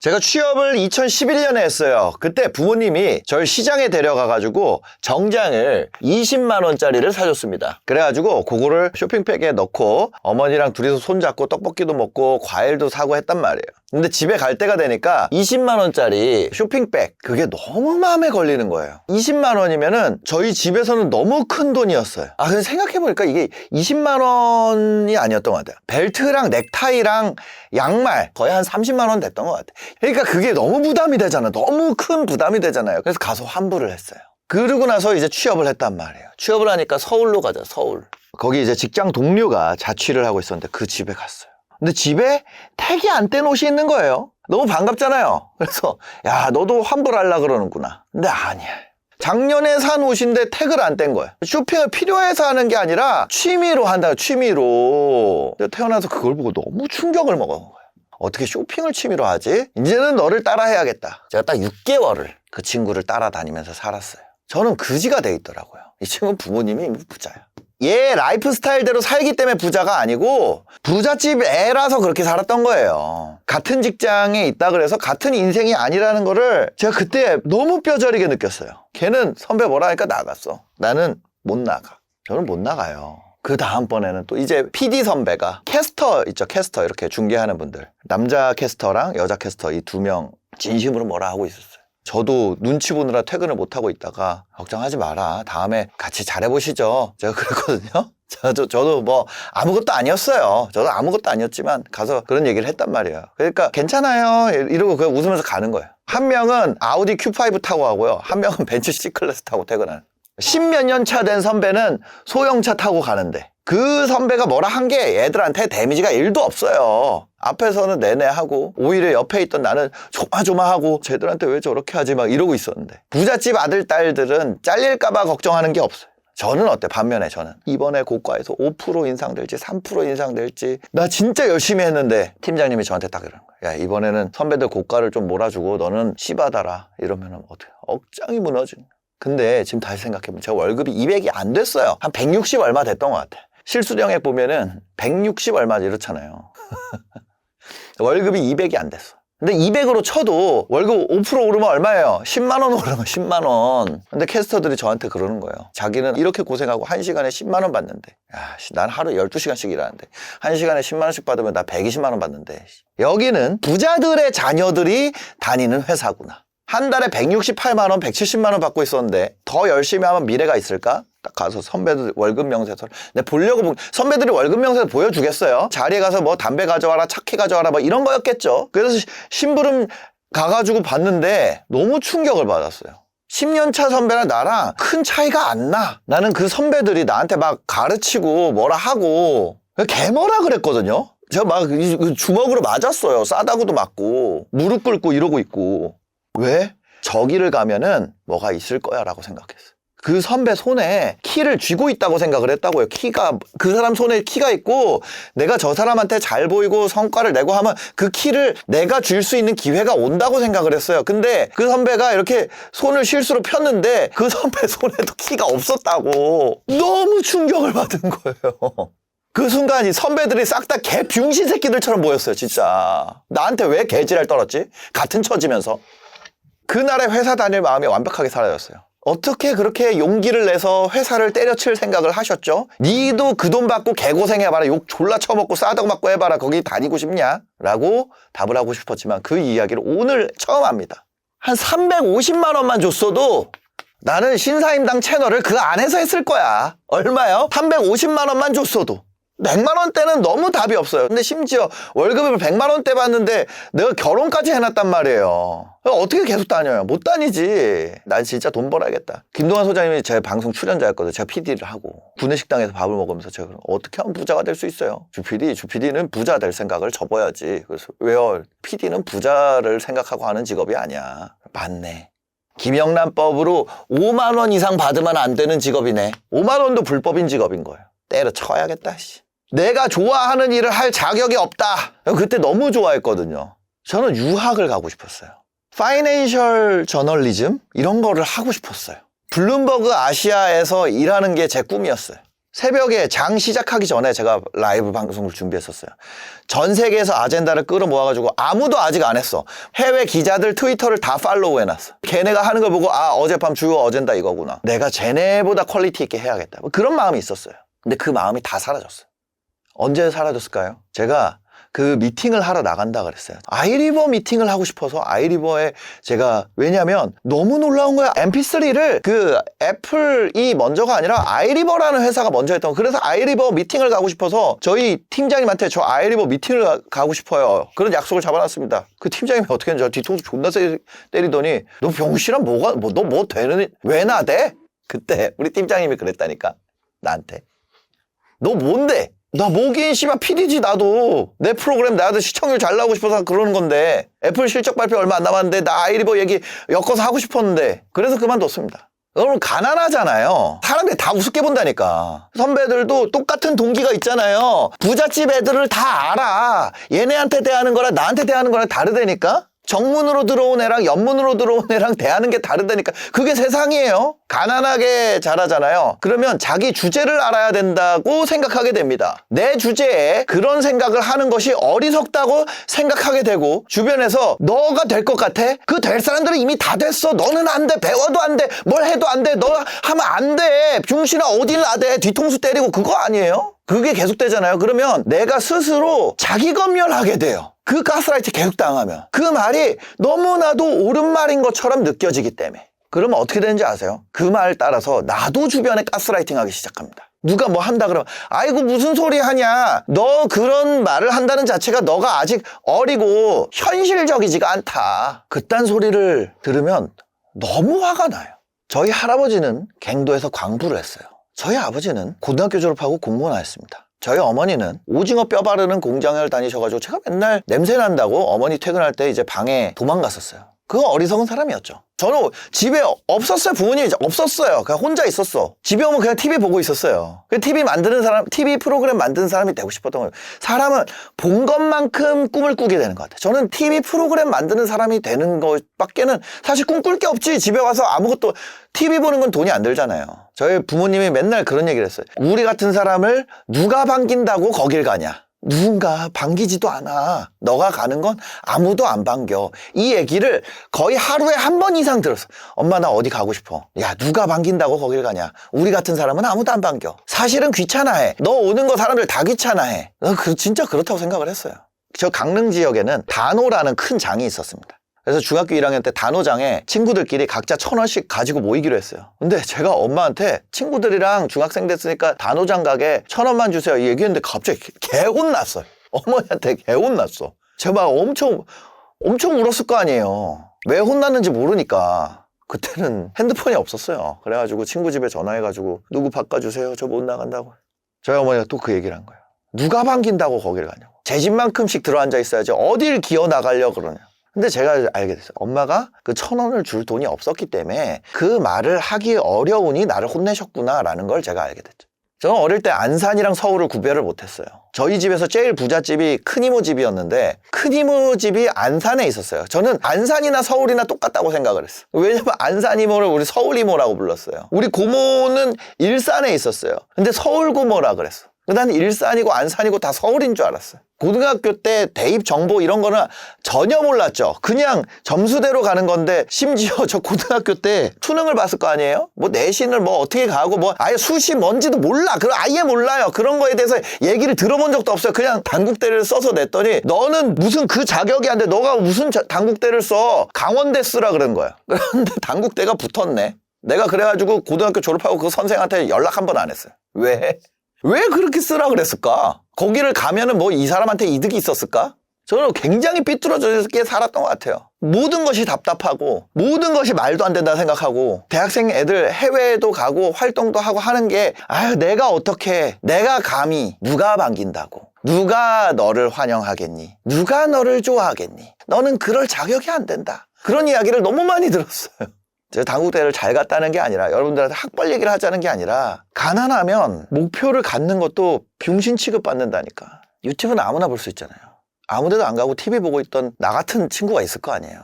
제가 취업을 2011년에 했어요. 그때 부모님이 저를 시장에 데려가가지고 정장을 20만 원짜리를 사줬습니다. 그래가지고 그거를 쇼핑백에 넣고 어머니랑 둘이서 손잡고 떡볶이도 먹고 과일도 사고 했단 말이에요. 근데 집에 갈 때가 되니까 20만 원짜리 쇼핑백, 그게 너무 마음에 걸리는 거예요. 20만 원이면은 저희 집에서는 너무 큰 돈이었어요. 근데 생각해보니까 이게 20만 원이 아니었던 것 같아요. 벨트랑 넥타이랑 양말 거의 한 30만 원 됐던 것 같아요. 그러니까 그게 너무 부담이 되잖아요. 너무 큰 부담이 되잖아요. 그래서 가서 환불을 했어요. 그러고 나서 이제 취업을 했단 말이에요. 취업을 하니까 서울로 가자, 서울. 거기 이제 직장 동료가 자취를 하고 있었는데 그 집에 갔어요. 근데 집에 택이 안 뗀 옷이 있는 거예요. 너무 반갑잖아요. 그래서 야, 너도 환불하려고 그러는구나. 근데 아니야. 작년에 산 옷인데 택을 안 뗀 거예요. 쇼핑을 필요해서 하는 게 아니라 취미로 한다, 취미로. 태어나서 그걸 보고 너무 충격을 먹은 거예요. 어떻게 쇼핑을 취미로 하지? 이제는 너를 따라 해야겠다. 제가 딱 6개월을 그 친구를 따라다니면서 살았어요. 저는 그지가 돼 있더라고요. 이 친구는 부모님이 부자야. 얘 라이프 스타일대로 살기 때문에 부자가 아니고 부잣집 애라서 그렇게 살았던 거예요. 같은 직장에 있다 그래서 같은 인생이 아니라는 거를 제가 그때 너무 뼈저리게 느꼈어요. 걔는 선배 뭐라 하니까 나갔어. 나는 못 나가. 저는 못 나가요. 그 다음번에는 또 이제 PD 선배가 캐스터 있죠, 캐스터 이렇게 중계하는 분들, 남자 캐스터랑 여자 캐스터 이 2명 진심으로 뭐라 하고 있었어요. 저도 눈치 보느라 퇴근을 못하고 있다가 걱정하지 마라, 다음에 같이 잘해보시죠, 제가 그랬거든요. 저도 뭐 아무것도 아니었어요. 저도 아무것도 아니었지만 가서 그런 얘기를 했단 말이에요. 그러니까 괜찮아요 이러고 그냥 웃으면서 가는 거예요. 한 명은 아우디 Q5 타고 가고요, 한 명은 벤츠 C클래스 타고 퇴근하는. 10몇 년 차 된 선배는 소형차 타고 가는데 그 선배가 뭐라 한 게 애들한테 데미지가 1도 없어요. 앞에서는 내내 하고 오히려 옆에 있던 나는 조마조마하고 쟤들한테 왜 저렇게 하지 막 이러고 있었는데, 부잣집 아들 딸들은 잘릴까봐 걱정하는 게 없어요. 저는 어때? 반면에 저는 이번에 고과에서 5% 인상될지 3% 인상될지 나 진짜 열심히 했는데 팀장님이 저한테 딱 이러는 거예요. 야, 이번에는 선배들 고과를 좀 몰아주고 너는 씨받아라 이러면 어떡해? 억장이 무너지는 거예요. 근데 지금 다시 생각해보면 제가 월급이 200이 안 됐어요. 한 160 얼마 됐던 것 같아. 실수령액 보면은 160 얼마 이렇잖아요. 월급이 200이 안 됐어. 근데 200으로 쳐도 월급 5% 오르면 얼마예요? 10만 원 오르면 10만 원. 근데 캐스터들이 저한테 그러는 거예요. 자기는 이렇게 고생하고 1시간에 10만 원 받는데, 야, 난 하루 12시간씩 일하는데 1시간에 10만 원씩 받으면 나 120만 원 받는데, 여기는 부자들의 자녀들이 다니는 회사구나. 한 달에 168만 원, 170만 원 받고 있었는데 더 열심히 하면 미래가 있을까? 딱 가서 선배들 월급 명세서를 내가 보려고 선배들이 월급 명세서 보여주겠어요? 자리에 가서 뭐 담배 가져와라, 차키 가져와라 뭐 이런 거였겠죠. 그래서 심부름 가가지고 봤는데 너무 충격을 받았어요. 10년 차 선배랑 나랑 큰 차이가 안 나. 나는 그 선배들이 나한테 막 가르치고 뭐라 하고 개뭐라 그랬거든요. 제가 막 주먹으로 맞았어요. 싸다구도 맞고 무릎 꿇고 이러고 있고. 왜? 저기를 가면은 뭐가 있을 거야 라고 생각했어요. 그 선배 손에 키를 쥐고 있다고 생각을 했다고요. 키가, 그 사람 손에 키가 있고 내가 저 사람한테 잘 보이고 성과를 내고 하면 그 키를 내가 줄 수 있는 기회가 온다고 생각을 했어요. 근데 그 선배가 이렇게 손을 실수로 폈는데 그 선배 손에도 키가 없었다고. 너무 충격을 받은 거예요. 그 순간 이 선배들이 싹 다 개 병신 새끼들처럼 보였어요. 진짜 나한테 왜 개지랄 떨었지? 같은 처지면서. 그날의 회사 다닐 마음이 완벽하게 사라졌어요. 어떻게 그렇게 용기를 내서 회사를 때려칠 생각을 하셨죠? 니도 그 돈 받고 개고생해봐라, 욕 졸라 쳐먹고 싸다고 맞고 해봐라, 거기 다니고 싶냐? 라고 답을 하고 싶었지만 그 이야기를 오늘 처음 합니다. 한 350만 원만 줬어도 나는 신사임당 채널을 그 안에서 했을 거야. 얼마요? 350만 원만 줬어도. 100만 원대는 너무 답이 없어요. 근데 심지어 월급을 100만 원대 받는데 내가 결혼까지 해놨단 말이에요. 어떻게 계속 다녀요? 못 다니지. 난 진짜 돈 벌어야겠다. 김동완 소장님이 제 방송 출연자였거든요. 제가 PD를 하고 구내식당에서 밥을 먹으면서 제가 어떻게 하면 부자가 될 수 있어요? 주PD는 부자 될 생각을 접어야지. 그래서 왜요? PD는 부자를 생각하고 하는 직업이 아니야. 맞네. 김영란법으로 5만 원 이상 받으면 안 되는 직업이네. 5만 원도 불법인 직업인 거예요. 때려쳐야겠다. 내가 좋아하는 일을 할 자격이 없다. 그때 너무 좋아했거든요. 저는 유학을 가고 싶었어요. 파이낸셜 저널리즘 이런 거를 하고 싶었어요. 블룸버그 아시아에서 일하는 게 제 꿈이었어요. 새벽에 장 시작하기 전에 제가 라이브 방송을 준비했었어요. 전 세계에서 아젠다를 끌어모아가지고 아무도 아직 안 했어. 해외 기자들 트위터를 다 팔로우 해놨어. 걔네가 하는 걸 보고 어젯밤 주요 어젠다 이거구나. 내가 쟤네보다 퀄리티 있게 해야겠다. 그런 마음이 있었어요. 근데 그 마음이 다 사라졌어요. 언제 사라졌을까요? 제가 그 미팅을 하러 나간다 그랬어요. 아이리버 미팅을 하고 싶어서 아이리버에 제가 왜냐면 너무 놀라운 거야. MP3를 그 애플이 먼저가 아니라 아이리버라는 회사가 먼저 했던 거. 그래서 아이리버 미팅을 가고 싶어서 저희 팀장님한테 저 아이리버 미팅을 가고 싶어요. 그런 약속을 잡아놨습니다. 그 팀장님이 어떻게 했는지 뒤통수 존나 때리더니 너 병신아 너 뭐 되는 왜 나대? 그때 우리 팀장님이 그랬다니까 나한테 너 뭔데? 나 뭐긴 씨발 PD지 나도 내 프로그램 나도 시청률 잘 나오고 싶어서 그러는 건데 애플 실적 발표 얼마 안 남았는데 나 아이리버 얘기 엮어서 하고 싶었는데 그래서 그만뒀습니다. 여러분 가난하잖아요. 사람들이 다 우습게 본다니까. 선배들도 똑같은 동기가 있잖아요. 부잣집 애들을 다 알아. 얘네한테 대하는 거랑 나한테 대하는 거랑 다르다니까. 정문으로 들어온 애랑 옆문으로 들어온 애랑 대하는 게 다르다니까. 그게 세상이에요. 가난하게 자라잖아요. 그러면 자기 주제를 알아야 된다고 생각하게 됩니다. 내 주제에 그런 생각을 하는 것이 어리석다고 생각하게 되고 주변에서 너가 될 것 같아? 그 될 사람들은 이미 다 됐어. 너는 안 돼. 배워도 안 돼. 뭘 해도 안 돼. 너 하면 안 돼. 병신아 어딜 나대. 뒤통수 때리고 그거 아니에요? 그게 계속되잖아요. 그러면 내가 스스로 자기 검열하게 돼요. 그 가스라이트 계속 당하면. 그 말이 너무나도 옳은 말인 것처럼 느껴지기 때문에. 그러면 어떻게 되는지 아세요? 그 말 따라서 나도 주변에 가스라이팅 하기 시작합니다. 누가 뭐 한다 그러면 아이고 무슨 소리 하냐. 너 그런 말을 한다는 자체가 너가 아직 어리고 현실적이지가 않다. 그딴 소리를 들으면 너무 화가 나요. 저희 할아버지는 갱도에서 광부를 했어요. 저희 아버지는 고등학교 졸업하고 공무원 하셨습니다. 저희 어머니는 오징어 뼈 바르는 공장을 다니셔가지고 제가 맨날 냄새 난다고 어머니 퇴근할 때 이제 방에 도망갔었어요. 그거 어리석은 사람이었죠. 저는 집에 없었어요. 부모님이 없었어요. 그냥 혼자 있었어. 집에 오면 그냥 TV 보고 있었어요. TV 만드는 사람, TV 프로그램 만드는 사람이 되고 싶었던 거예요. 사람은 본 것만큼 꿈을 꾸게 되는 것 같아요. 저는 TV 프로그램 만드는 사람이 되는 것밖에는 사실 꿈꿀 게 없지. 집에 와서 아무것도 TV 보는 건 돈이 안 들잖아요. 저희 부모님이 맨날 그런 얘기를 했어요. 우리 같은 사람을 누가 반긴다고 거길 가냐. 누군가 반기지도 않아. 너가 가는 건 아무도 안 반겨. 이 얘기를 거의 하루에 한 번 이상 들었어. 엄마 나 어디 가고 싶어. 야 누가 반긴다고 거길 가냐. 우리 같은 사람은 아무도 안 반겨. 사실은 귀찮아해. 너 오는 거 사람들 다 귀찮아해. 진짜 그렇다고 생각을 했어요. 저 강릉 지역에는 단호라는 큰 장이 있었습니다. 그래서 중학교 1학년 때 단호장에 친구들끼리 각자 1,000원씩 가지고 모이기로 했어요. 근데 제가 엄마한테 친구들이랑 중학생 됐으니까 단호장 가게 1,000원만 주세요 얘기했는데 갑자기 개혼났어요. 어머니한테 개혼났어. 제가 엄청 울었을 거 아니에요. 왜 혼났는지 모르니까. 그때는 핸드폰이 없었어요. 그래가지고 친구 집에 전화해가지고 누구 바꿔주세요. 저 못 나간다고. 저희 어머니가 또 그 얘기를 한 거예요. 누가 반긴다고 거기를 가냐고. 제 집만큼씩 들어앉아 있어야지 어딜 기어 나가려고 그러냐. 근데 제가 알게 됐어요. 엄마가 그 1,000원을 줄 돈이 없었기 때문에 그 말을 하기 어려우니 나를 혼내셨구나라는 걸 제가 알게 됐죠. 저는 어릴 때 안산이랑 서울을 구별을 못했어요. 저희 집에서 제일 부잣집이 큰이모 집이었는데 큰이모 집이 안산에 있었어요. 저는 안산이나 서울이나 똑같다고 생각을 했어요. 왜냐면 안산 이모를 우리 서울 이모라고 불렀어요. 우리 고모는 일산에 있었어요. 근데 서울 고모라 그랬어. 난 일산이고 안산이고 다 서울인 줄 알았어요. 고등학교 때 대입 정보 이런 거는 전혀 몰랐죠. 그냥 점수대로 가는 건데 심지어 저 고등학교 때 수능을 봤을 거 아니에요? 뭐 내신을 뭐 어떻게 가고 뭐 아예 수시 뭔지도 몰라. 그럼 아예 몰라요. 그런 거에 대해서 얘기를 들어본 적도 없어요. 그냥 단국대를 써서 냈더니 너는 무슨 그 자격이 안 돼. 너가 무슨 단국대를 써. 강원대 쓰라 그런 거야. 그런데 단국대가 붙었네. 내가 그래가지고 고등학교 졸업하고 그 선생한테 연락 한 번 안 했어요. 왜 그렇게 쓰라 그랬을까? 거기를 가면은 뭐 이 사람한테 이득이 있었을까? 저는 굉장히 삐뚤어지게 살았던 것 같아요. 모든 것이 답답하고 모든 것이 말도 안 된다 생각하고 대학생 애들 해외에도 가고 활동도 하고 하는 게 내가 어떻게 내가 감히 누가 반긴다고 누가 너를 환영하겠니? 누가 너를 좋아하겠니? 너는 그럴 자격이 안 된다. 그런 이야기를 너무 많이 들었어요. 제가 단국대를 잘 갔다는 게 아니라 여러분들한테 학벌 얘기를 하자는 게 아니라 가난하면 목표를 갖는 것도 병신 취급받는다니까. 유튜브는 아무나 볼 수 있잖아요. 아무데도 안 가고 TV 보고 있던 나 같은 친구가 있을 거 아니에요.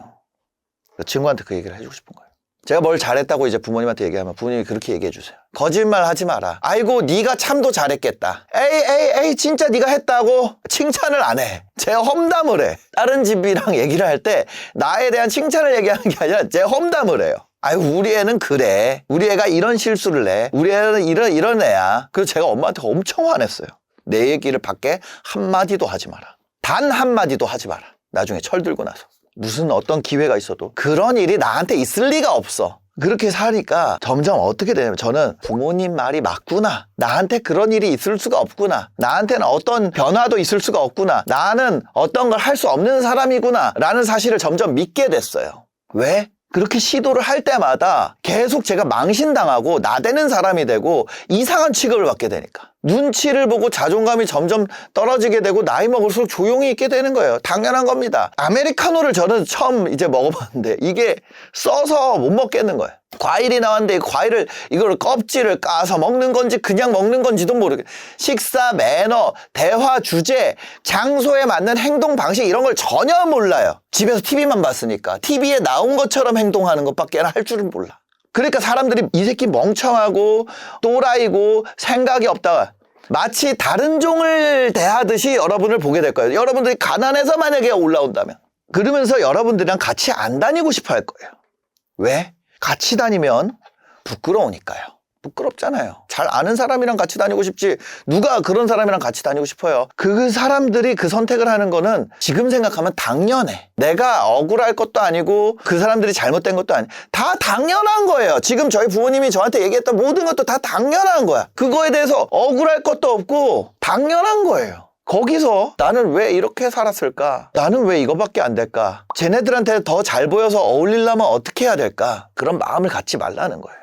그 친구한테 그 얘기를 해주고 싶은 거예요. 제가 뭘 잘했다고 이제 부모님한테 얘기하면 부모님이 그렇게 얘기해 주세요. 거짓말 하지 마라. 아이고 네가 참도 잘했겠다. 에이 진짜 네가 했다고 칭찬을 안 해. 제 험담을 해. 다른 집이랑 얘기를 할 때 나에 대한 칭찬을 얘기하는 게 아니라 제 험담을 해요. 아유 우리 애는 그래. 우리 애가 이런 실수를 해. 우리 애는 이런 애야. 그래서 제가 엄마한테 엄청 화냈어요. 내 얘기를 밖에 한마디도 하지 마라. 단 한마디도 하지 마라. 나중에 철들고 나서. 무슨 어떤 기회가 있어도 그런 일이 나한테 있을 리가 없어. 그렇게 사니까 점점 어떻게 되냐면 저는 부모님 말이 맞구나. 나한테 그런 일이 있을 수가 없구나. 나한테는 어떤 변화도 있을 수가 없구나. 나는 어떤 걸 할 수 없는 사람이구나 라는 사실을 점점 믿게 됐어요. 왜? 그렇게 시도를 할 때마다 계속 제가 망신당하고 나대는 사람이 되고 이상한 취급을 받게 되니까. 눈치를 보고 자존감이 점점 떨어지게 되고 나이 먹을수록 조용히 있게 되는 거예요. 당연한 겁니다. 아메리카노를 저는 처음 이제 먹어봤는데 이게 써서 못 먹겠는 거예요. 과일이 나왔는데 과일을 이걸 껍질을 까서 먹는 건지 그냥 먹는 건지도 모르겠어요. 식사 매너, 대화 주제, 장소에 맞는 행동 방식 이런 걸 전혀 몰라요. 집에서 TV만 봤으니까 TV에 나온 것처럼 행동하는 것밖에 할 줄은 몰라. 그러니까 사람들이 이 새끼 멍청하고 또라이고 생각이 없다. 마치 다른 종을 대하듯이 여러분을 보게 될 거예요. 여러분들이 가난해서 만약에 올라온다면. 그러면서 여러분들이랑 같이 안 다니고 싶어 할 거예요. 왜? 같이 다니면 부끄러우니까요. 부끄럽잖아요. 잘 아는 사람이랑 같이 다니고 싶지 누가 그런 사람이랑 같이 다니고 싶어요. 그 사람들이 그 선택을 하는 거는 지금 생각하면 당연해. 내가 억울할 것도 아니고 그 사람들이 잘못된 것도 아니고 다 당연한 거예요. 지금 저희 부모님이 저한테 얘기했던 모든 것도 다 당연한 거야. 그거에 대해서 억울할 것도 없고 당연한 거예요. 거기서 나는 왜 이렇게 살았을까? 나는 왜 이거밖에 안 될까? 쟤네들한테 더 잘 보여서 어울리려면 어떻게 해야 될까? 그런 마음을 갖지 말라는 거예요.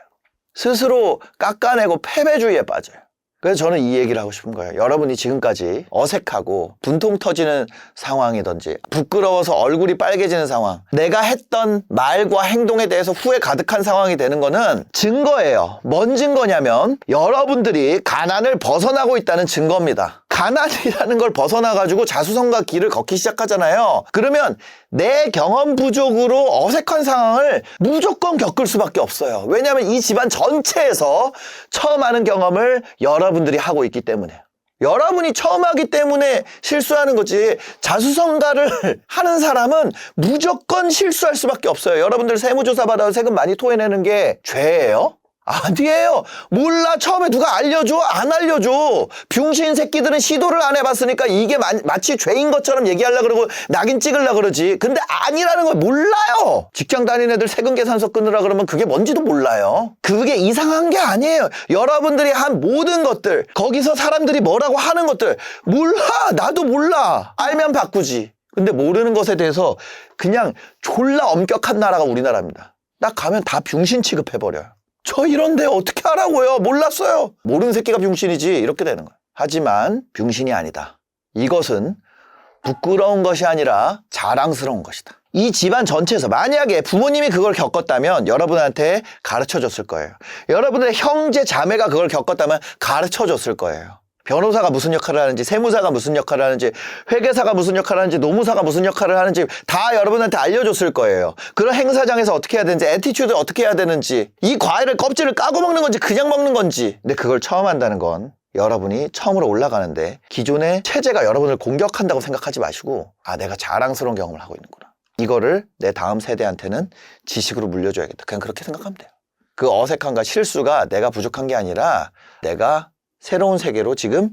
스스로 깎아내고 패배주의에 빠져요. 그래서 저는 이 얘기를 하고 싶은 거예요. 여러분이 지금까지 어색하고 분통 터지는 상황이든지 부끄러워서 얼굴이 빨개지는 상황, 내가 했던 말과 행동에 대해서 후회 가득한 상황이 되는 거는 증거예요. 뭔 증거냐면 여러분들이 가난을 벗어나고 있다는 증거입니다. 가난이라는 걸 벗어나가지고 자수성가 길을 걷기 시작하잖아요. 그러면 내 경험 부족으로 어색한 상황을 무조건 겪을 수밖에 없어요. 왜냐하면 이 집안 전체에서 처음 하는 경험을 여러분들이 하고 있기 때문에. 여러분이 처음 하기 때문에 실수하는 거지. 자수성가를 하는 사람은 무조건 실수할 수밖에 없어요. 여러분들 세무조사 받아서 세금 많이 토해내는 게 죄예요? 아니에요. 몰라. 처음에 누가 알려줘? 안 알려줘. 병신 새끼들은 시도를 안 해봤으니까 이게 마치 죄인 것처럼 얘기하려고 그러고 낙인 찍으려고 그러지. 근데 아니라는 걸 몰라요. 직장 다니는 애들 세금 계산서 끊으라 그러면 그게 뭔지도 몰라요. 그게 이상한 게 아니에요. 여러분들이 한 모든 것들, 거기서 사람들이 뭐라고 하는 것들 몰라. 나도 몰라. 알면 바꾸지. 근데 모르는 것에 대해서 그냥 졸라 엄격한 나라가 우리나라입니다. 딱 가면 다 병신 취급해버려요. 저 이런데 어떻게 하라고요? 몰랐어요. 모르는 새끼가 병신이지. 이렇게 되는 거예요. 하지만 병신이 아니다. 이것은 부끄러운 것이 아니라 자랑스러운 것이다. 이 집안 전체에서 만약에 부모님이 그걸 겪었다면 여러분한테 가르쳐줬을 거예요. 여러분의 형제 자매가 그걸 겪었다면 가르쳐줬을 거예요. 변호사가 무슨 역할을 하는지, 세무사가 무슨 역할을 하는지, 회계사가 무슨 역할을 하는지, 노무사가 무슨 역할을 하는지 다 여러분한테 알려줬을 거예요. 그런 행사장에서 어떻게 해야 되는지, 애티튜드 어떻게 해야 되는지, 이 과일을 껍질을 까고 먹는 건지 그냥 먹는 건지. 근데 그걸 처음 한다는 건 여러분이 처음으로 올라가는데 기존의 체제가 여러분을 공격한다고 생각하지 마시고 내가 자랑스러운 경험을 하고 있는구나. 이거를 내 다음 세대한테는 지식으로 물려줘야겠다. 그냥 그렇게 생각하면 돼요. 그 어색함과 실수가 내가 부족한 게 아니라 내가 새로운 세계로 지금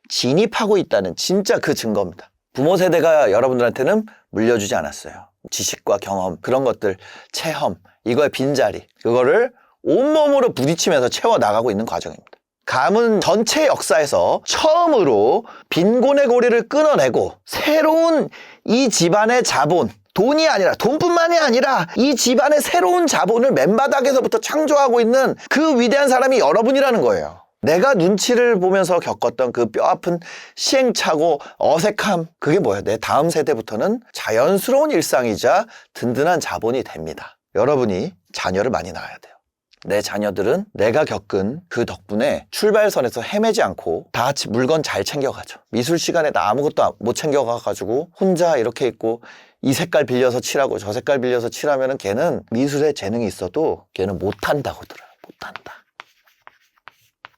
진입하고 있다는 진짜 그 증거입니다. 부모 세대가 여러분들한테는 물려주지 않았어요. 지식과 경험, 그런 것들, 체험, 이거의 빈자리, 그거를 온몸으로 부딪히면서 채워나가고 있는 과정입니다. 가문 전체 역사에서 처음으로 빈곤의 고리를 끊어내고 새로운 이 집안의 자본, 돈이 아니라, 돈뿐만이 아니라 이 집안의 새로운 자본을 맨바닥에서부터 창조하고 있는 그 위대한 사람이 여러분이라는 거예요. 내가 눈치를 보면서 겪었던 그 뼈아픈 시행착오, 어색함, 그게 뭐예요? 내 다음 세대부터는 자연스러운 일상이자 든든한 자본이 됩니다. 여러분이 자녀를 많이 낳아야 돼요. 내 자녀들은 내가 겪은 그 덕분에 출발선에서 헤매지 않고 다 같이 물건 잘 챙겨가죠. 미술 시간에 나 아무것도 못 챙겨가가지고 혼자 이렇게 있고 이 색깔 빌려서 칠하고 저 색깔 빌려서 칠하면은 걔는 미술에 재능이 있어도 걔는 못한다고 들어요. 못한다.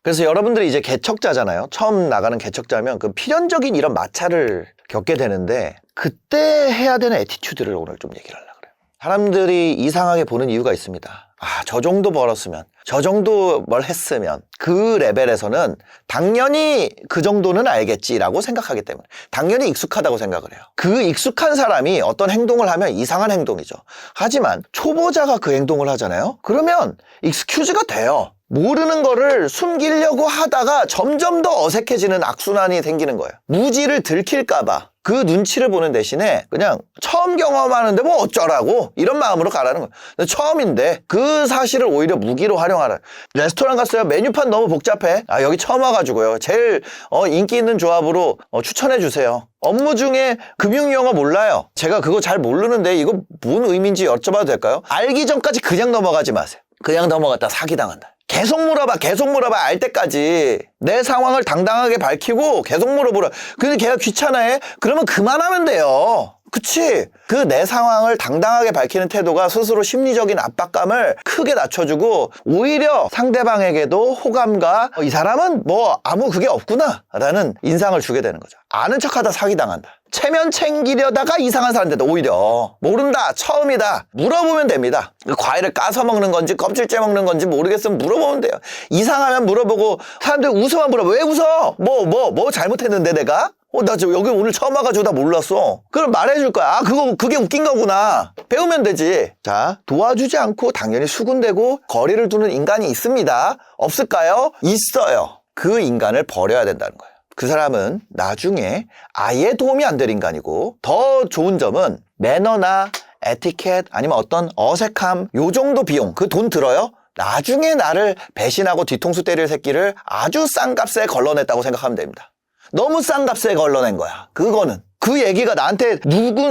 그래서 여러분들이 이제 개척자잖아요. 처음 나가는 개척자면 그 필연적인 이런 마찰을 겪게 되는데 그때 해야 되는 애티튜드를 오늘 좀 얘기를 하려고 그래요. 사람들이 이상하게 보는 이유가 있습니다. 저 정도 벌었으면, 저 정도 뭘 했으면 그 레벨에서는 당연히 그 정도는 알겠지라고 생각하기 때문에 당연히 익숙하다고 생각을 해요. 그 익숙한 사람이 어떤 행동을 하면 이상한 행동이죠. 하지만 초보자가 그 행동을 하잖아요. 그러면 익스큐즈가 돼요. 모르는 거를 숨기려고 하다가 점점 더 어색해지는 악순환이 생기는 거예요. 무지를 들킬까봐 그 눈치를 보는 대신에 그냥 처음 경험하는데 뭐 어쩌라고 이런 마음으로 가라는 거예요. 근데 처음인데 그 사실을 오히려 무기로 활용하라. 레스토랑 갔어요. 메뉴판 너무 복잡해. 여기 처음 와가지고요. 제일 인기 있는 조합으로 추천해 주세요. 업무 중에 금융용어 몰라요. 제가 그거 잘 모르는데 이거 뭔 의미인지 여쭤봐도 될까요? 알기 전까지 그냥 넘어가지 마세요. 그냥 넘어갔다 사기당한다. 계속 물어봐 알 때까지 내 상황을 당당하게 밝히고 계속 물어보라. 근데 걔가 귀찮아해? 그러면 그만하면 돼요. 그치? 그 내 상황을 당당하게 밝히는 태도가 스스로 심리적인 압박감을 크게 낮춰주고 오히려 상대방에게도 호감과 이 사람은 뭐 아무 그게 없구나 라는 인상을 주게 되는 거죠. 아는 척하다 사기당한다. 체면 챙기려다가 이상한 사람인데도 오히려 모른다, 처음이다 물어보면 됩니다. 과일을 까서 먹는 건지 껍질째 먹는 건지 모르겠으면 물어보면 돼요. 이상하면 물어보고 사람들 웃으면 물어봐. 왜 웃어? 뭐 잘못했는데 내가? 나 여기 오늘 처음 와가지고 나 몰랐어. 그럼 말해줄 거야. 그게 웃긴 거구나. 배우면 되지. 자, 도와주지 않고 당연히 수군대고 거리를 두는 인간이 있습니다. 없을까요? 있어요. 그 인간을 버려야 된다는 거예요. 그 사람은 나중에 아예 도움이 안 될 인간이고 더 좋은 점은 매너나 에티켓 아니면 어떤 어색함 요 정도 비용 그 돈 들어요? 나중에 나를 배신하고 뒤통수 때릴 새끼를 아주 싼 값에 걸러냈다고 생각하면 됩니다. 너무 싼 값에 걸러낸 거야. 그거는. 그 얘기가 나한테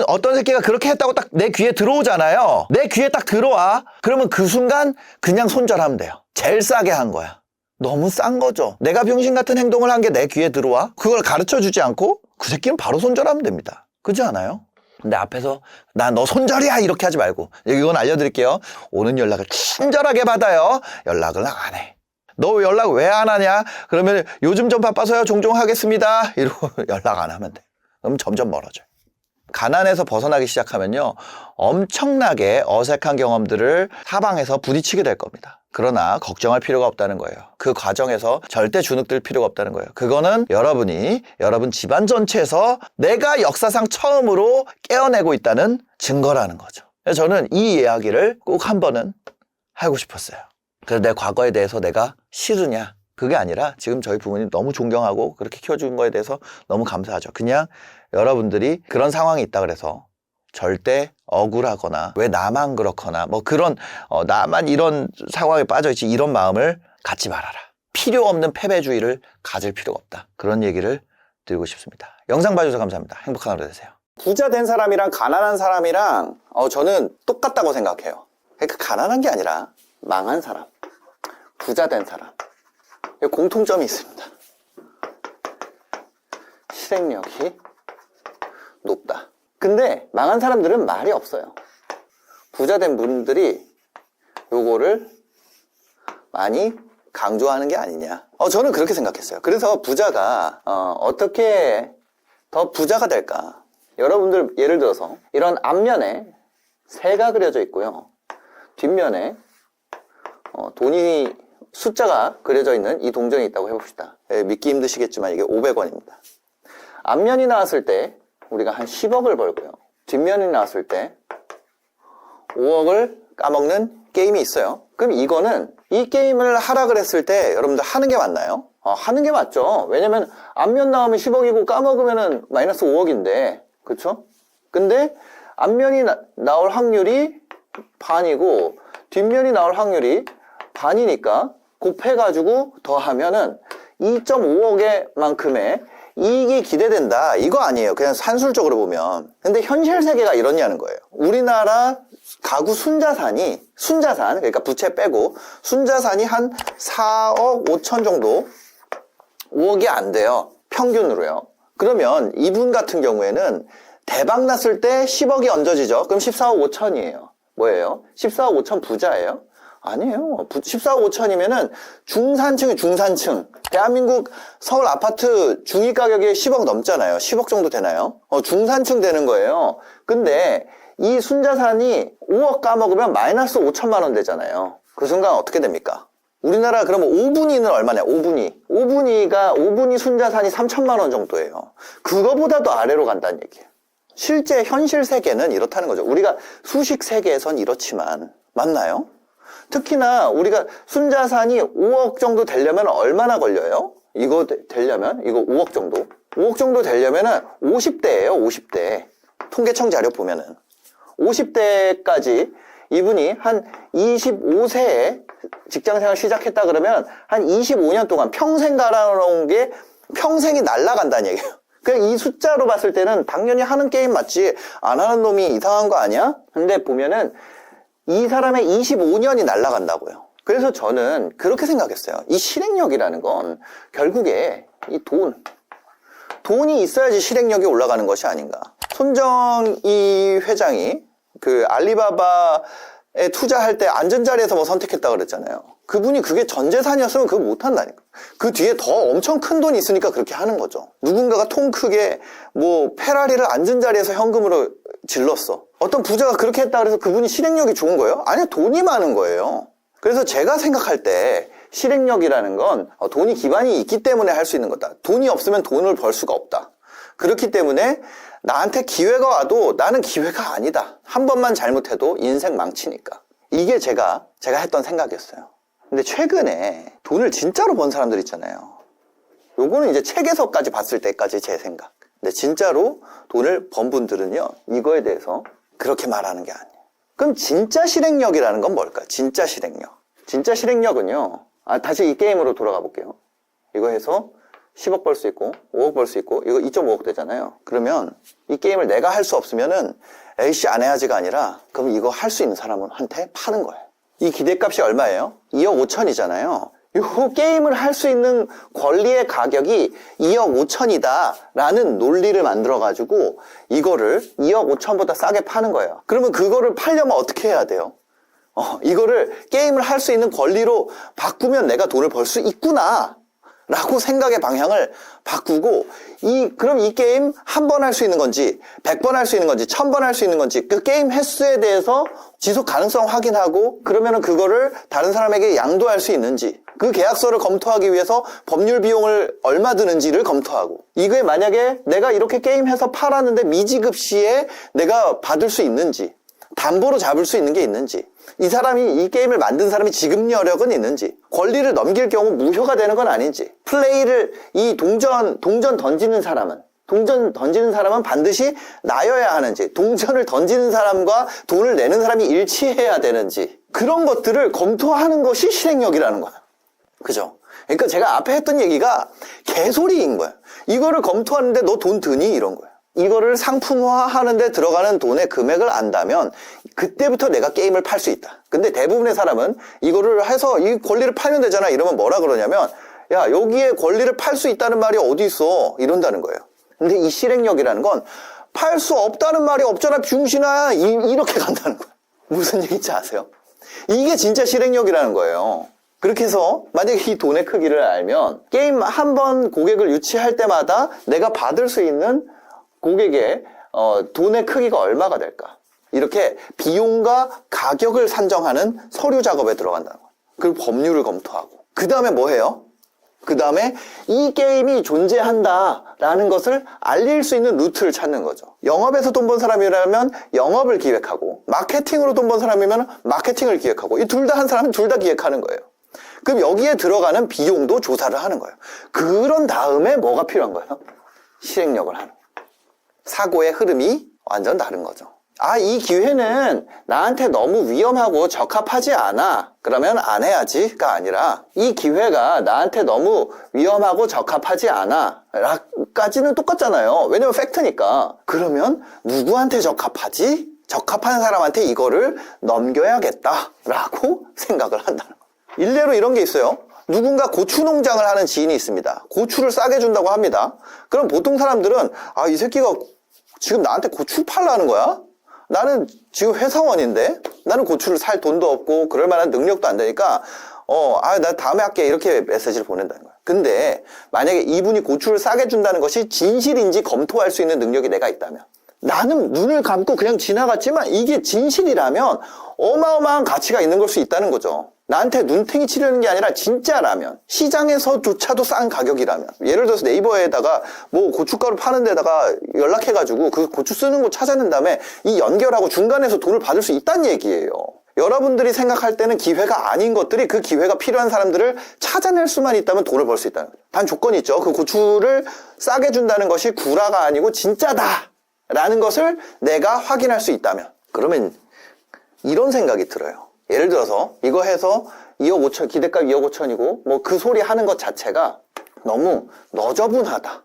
어떤 새끼가 그렇게 했다고 딱 내 귀에 들어오잖아요. 내 귀에 딱 들어와. 그러면 그 순간 그냥 손절하면 돼요. 제일 싸게 한 거야. 너무 싼 거죠. 내가 병신 같은 행동을 한 게 내 귀에 들어와? 그걸 가르쳐 주지 않고 그 새끼는 바로 손절하면 됩니다. 그렇지 않아요? 근데 앞에서 나 너 손절이야 이렇게 하지 말고 이건 알려드릴게요. 오는 연락을 친절하게 받아요. 연락을 안 해. 너 연락 왜 안 하냐? 그러면 요즘 좀 바빠서요. 종종 하겠습니다. 이러고 연락 안 하면 돼. 그럼 점점 멀어져요. 가난에서 벗어나기 시작하면요. 엄청나게 어색한 경험들을 사방에서 부딪히게 될 겁니다. 그러나 걱정할 필요가 없다는 거예요. 그 과정에서 절대 주눅들 필요가 없다는 거예요. 그거는 여러분 집안 전체에서 내가 역사상 처음으로 깨어내고 있다는 증거라는 거죠. 그래서 저는 이 이야기를 꼭 한 번은 하고 싶었어요. 그래서 내 과거에 대해서 내가 싫으냐? 그게 아니라 지금 저희 부모님 너무 존경하고 그렇게 키워준 거에 대해서 너무 감사하죠. 그냥 여러분들이 그런 상황이 있다 그래서 절대 억울하거나 왜 나만 그렇거나 뭐 그런 나만 이런 상황에 빠져있지 이런 마음을 갖지 말아라. 필요 없는 패배주의를 가질 필요가 없다. 그런 얘기를 드리고 싶습니다. 영상 봐주셔서 감사합니다. 행복한 하루 되세요. 부자 된 사람이랑 가난한 사람이랑 저는 똑같다고 생각해요. 그러니까 가난한 게 아니라 망한 사람, 부자 된 사람 공통점이 있습니다. 실행력이 높다. 근데 망한 사람들은 말이 없어요. 부자 된 분들이 요거를 많이 강조하는 게 아니냐. 저는 그렇게 생각했어요. 그래서 부자가 어떻게 더 부자가 될까? 여러분들 예를 들어서 이런 앞면에 새가 그려져 있고요. 뒷면에 돈이 숫자가 그려져 있는 이 동전이 있다고 해봅시다. 믿기 힘드시겠지만 이게 500원입니다. 앞면이 나왔을 때 우리가 한 10억을 벌고요. 뒷면이 나왔을 때 5억을 까먹는 게임이 있어요. 그럼 이거는 이 게임을 하라 그랬을 때 여러분들 하는 게 맞나요? 하는 게 맞죠. 왜냐면 앞면 나오면 10억이고 까먹으면 마이너스 5억인데 그쵸? 근데 앞면이 나올 확률이 반이고 뒷면이 나올 확률이 반이니까 곱해가지고 더하면은 2.5억의 만큼의 이익이 기대된다. 이거 아니에요. 그냥 산술적으로 보면. 근데 현실 세계가 이러냐는 거예요. 우리나라 가구 순자산, 그러니까 부채 빼고 순자산이 한 4억 5천 정도, 5억이 안 돼요. 평균으로요. 그러면 이분 같은 경우에는 대박 났을 때 10억이 얹어지죠. 그럼 14억 5천이에요. 뭐예요? 14억 5천 부자예요? 아니에요. 14억 5천이면은 중산층. 대한민국 서울 아파트 중위 가격이 10억 넘잖아요. 10억 정도 되나요? 중산층 되는 거예요. 근데 이 순자산이 5억 까먹으면 마이너스 5천만 원 되잖아요. 그 순간 어떻게 됩니까? 우리나라 그러면 5분위는 얼마냐? 5분위 순자산이 3천만 원 정도예요. 그거보다도 아래로 간다는 얘기예요. 실제 현실 세계는 이렇다는 거죠. 우리가 수식 세계에선 이렇지만 맞나요? 특히나 우리가 순자산이 5억 정도 되려면 얼마나 걸려요? 이거 되려면 이거 5억 정도 되려면은 50대예요. 50대. 통계청 자료 보면은 50대까지 이분이 한 25세에 직장생활 시작했다 그러면 한 25년 동안 평생 갈아놓은 게 평생이 날아간다는 얘기예요. 그냥 이 숫자로 봤을 때는 당연히 하는 게임 맞지 안 하는 놈이 이상한 거 아니야? 근데 보면은 이 사람의 25년이 날아간다고요. 그래서 저는 그렇게 생각했어요. 이 실행력이라는 건 결국에 이 돈이 있어야지 실행력이 올라가는 것이 아닌가. 손정희 회장이 그 알리바바에 투자할 때 앉은 자리에서 뭐 선택했다고 그랬잖아요. 그분이 그게 전 재산이었으면 그거 못한다니까. 그 뒤에 더 엄청 큰 돈이 있으니까 그렇게 하는 거죠. 누군가가 통 크게 뭐 페라리를 앉은 자리에서 현금으로 질렀어. 어떤 부자가 그렇게 했다 그래서 그분이 실행력이 좋은 거예요? 아니요, 돈이 많은 거예요. 그래서 제가 생각할 때 실행력이라는 건 돈이 기반이 있기 때문에 할 수 있는 거다. 돈이 없으면 돈을 벌 수가 없다. 그렇기 때문에 나한테 기회가 와도 나는 기회가 아니다. 한 번만 잘못해도 인생 망치니까. 이게 제가 했던 생각이었어요. 근데 최근에 돈을 진짜로 번 사람들 있잖아요. 요거는 이제 책에서까지 봤을 때까지 제 생각. 근데 진짜로 돈을 번 분들은요, 이거에 대해서 그렇게 말하는 게 아니에요. 그럼 진짜 실행력이라는 건 뭘까? 진짜 실행력. 진짜 실행력은요, 다시 이 게임으로 돌아가 볼게요. 이거 해서 10억 벌 수 있고 5억 벌 수 있고 이거 2.5억 되잖아요. 그러면 이 게임을 내가 할 수 없으면은 에이씨 안 해야지가 아니라 그럼 이거 할 수 있는 사람한테 파는 거예요. 이 기대값이 얼마예요? 2억 5천이잖아요. 이 게임을 할 수 있는 권리의 가격이 2억 5천이다 라는 논리를 만들어 가지고 이거를 2억 5천보다 싸게 파는 거예요. 그러면 그거를 팔려면 어떻게 해야 돼요? 이거를 게임을 할 수 있는 권리로 바꾸면 내가 돈을 벌 수 있구나 라고 생각의 방향을 바꾸고 그럼 이 게임 한 번 할 수 있는 건지 100번 할 수 있는 건지 1000번 할 수 있는 건지 그 게임 횟수에 대해서 지속 가능성 확인하고 그러면은 그거를 다른 사람에게 양도할 수 있는지 그 계약서를 검토하기 위해서 법률 비용을 얼마 드는지를 검토하고 이게 만약에 내가 이렇게 게임해서 팔았는데 미지급 시에 내가 받을 수 있는지 담보로 잡을 수 있는 게 있는지 이 사람이 이 게임을 만든 사람이 지급 여력은 있는지 권리를 넘길 경우 무효가 되는 건 아닌지 플레이를 이 동전 던지는 사람은 반드시 나여야 하는지 동전을 던지는 사람과 돈을 내는 사람이 일치해야 되는지 그런 것들을 검토하는 것이 실행력이라는 거야. 그죠? 그러니까 제가 앞에 했던 얘기가 개소리인 거야. 이거를 검토하는데 너 돈 드니? 이런 거야. 이거를 상품화하는데 들어가는 돈의 금액을 안다면 그때부터 내가 게임을 팔 수 있다. 근데 대부분의 사람은 이거를 해서 이 권리를 팔면 되잖아. 이러면 뭐라 그러냐면 야 여기에 권리를 팔 수 있다는 말이 어디 있어? 이런다는 거예요. 근데 이 실행력이라는 건 팔 수 없다는 말이 없잖아 병신아 이렇게 간다는 거예요. 무슨 얘기인지 아세요? 이게 진짜 실행력이라는 거예요. 그렇게 해서 만약에 이 돈의 크기를 알면 게임 한 번 고객을 유치할 때마다 내가 받을 수 있는 고객의 돈의 크기가 얼마가 될까? 이렇게 비용과 가격을 산정하는 서류 작업에 들어간다는 거예요. 그리고 법률을 검토하고 그 다음에 뭐 해요? 그 다음에 이 게임이 존재한다라는 것을 알릴 수 있는 루트를 찾는 거죠. 영업에서 돈 번 사람이라면 영업을 기획하고 마케팅으로 돈 번 사람이면 마케팅을 기획하고 이 둘 다 한 사람은 둘 다 기획하는 거예요. 그럼 여기에 들어가는 비용도 조사를 하는 거예요. 그런 다음에 뭐가 필요한 거예요? 실행력을 하는 거예요. 사고의 흐름이 완전 다른 거죠. 이 기회는 나한테 너무 위험하고 적합하지 않아. 그러면 안 해야지가 아니라 이 기회가 나한테 너무 위험하고 적합하지 않아. 까지는 똑같잖아요. 왜냐면 팩트니까. 그러면 누구한테 적합하지? 적합한 사람한테 이거를 넘겨야겠다라고 생각을 한다는 거예요. 일례로 이런 게 있어요. 누군가 고추 농장을 하는 지인이 있습니다. 고추를 싸게 준다고 합니다. 그럼 보통 사람들은 아, 이 새끼가 지금 나한테 고추 팔라는 거야? 나는 지금 회사원인데 나는 고추를 살 돈도 없고 그럴 만한 능력도 안 되니까 나 다음에 할게 이렇게 메시지를 보낸다는 거야. 근데 만약에 이분이 고추를 싸게 준다는 것이 진실인지 검토할 수 있는 능력이 내가 있다면, 나는 눈을 감고 그냥 지나갔지만 이게 진실이라면 어마어마한 가치가 있는 걸 수 있다는 거죠. 나한테 눈탱이 치려는 게 아니라 진짜라면, 시장에서조차도 싼 가격이라면, 예를 들어서 네이버에다가 뭐 고춧가루 파는 데다가 연락해가지고 그 고추 쓰는 거 찾아낸 다음에 이 연결하고 중간에서 돈을 받을 수 있다는 얘기예요. 여러분들이 생각할 때는 기회가 아닌 것들이 그 기회가 필요한 사람들을 찾아낼 수만 있다면 돈을 벌 수 있다는 거예요. 단 조건이 있죠. 그 고추를 싸게 준다는 것이 구라가 아니고 진짜다 라는 것을 내가 확인할 수 있다면, 그러면 이런 생각이 들어요. 예를 들어서 이거 해서 2억 5천, 기대값 2억 5천이고 뭐 그 소리 하는 것 자체가 너무 너저분하다.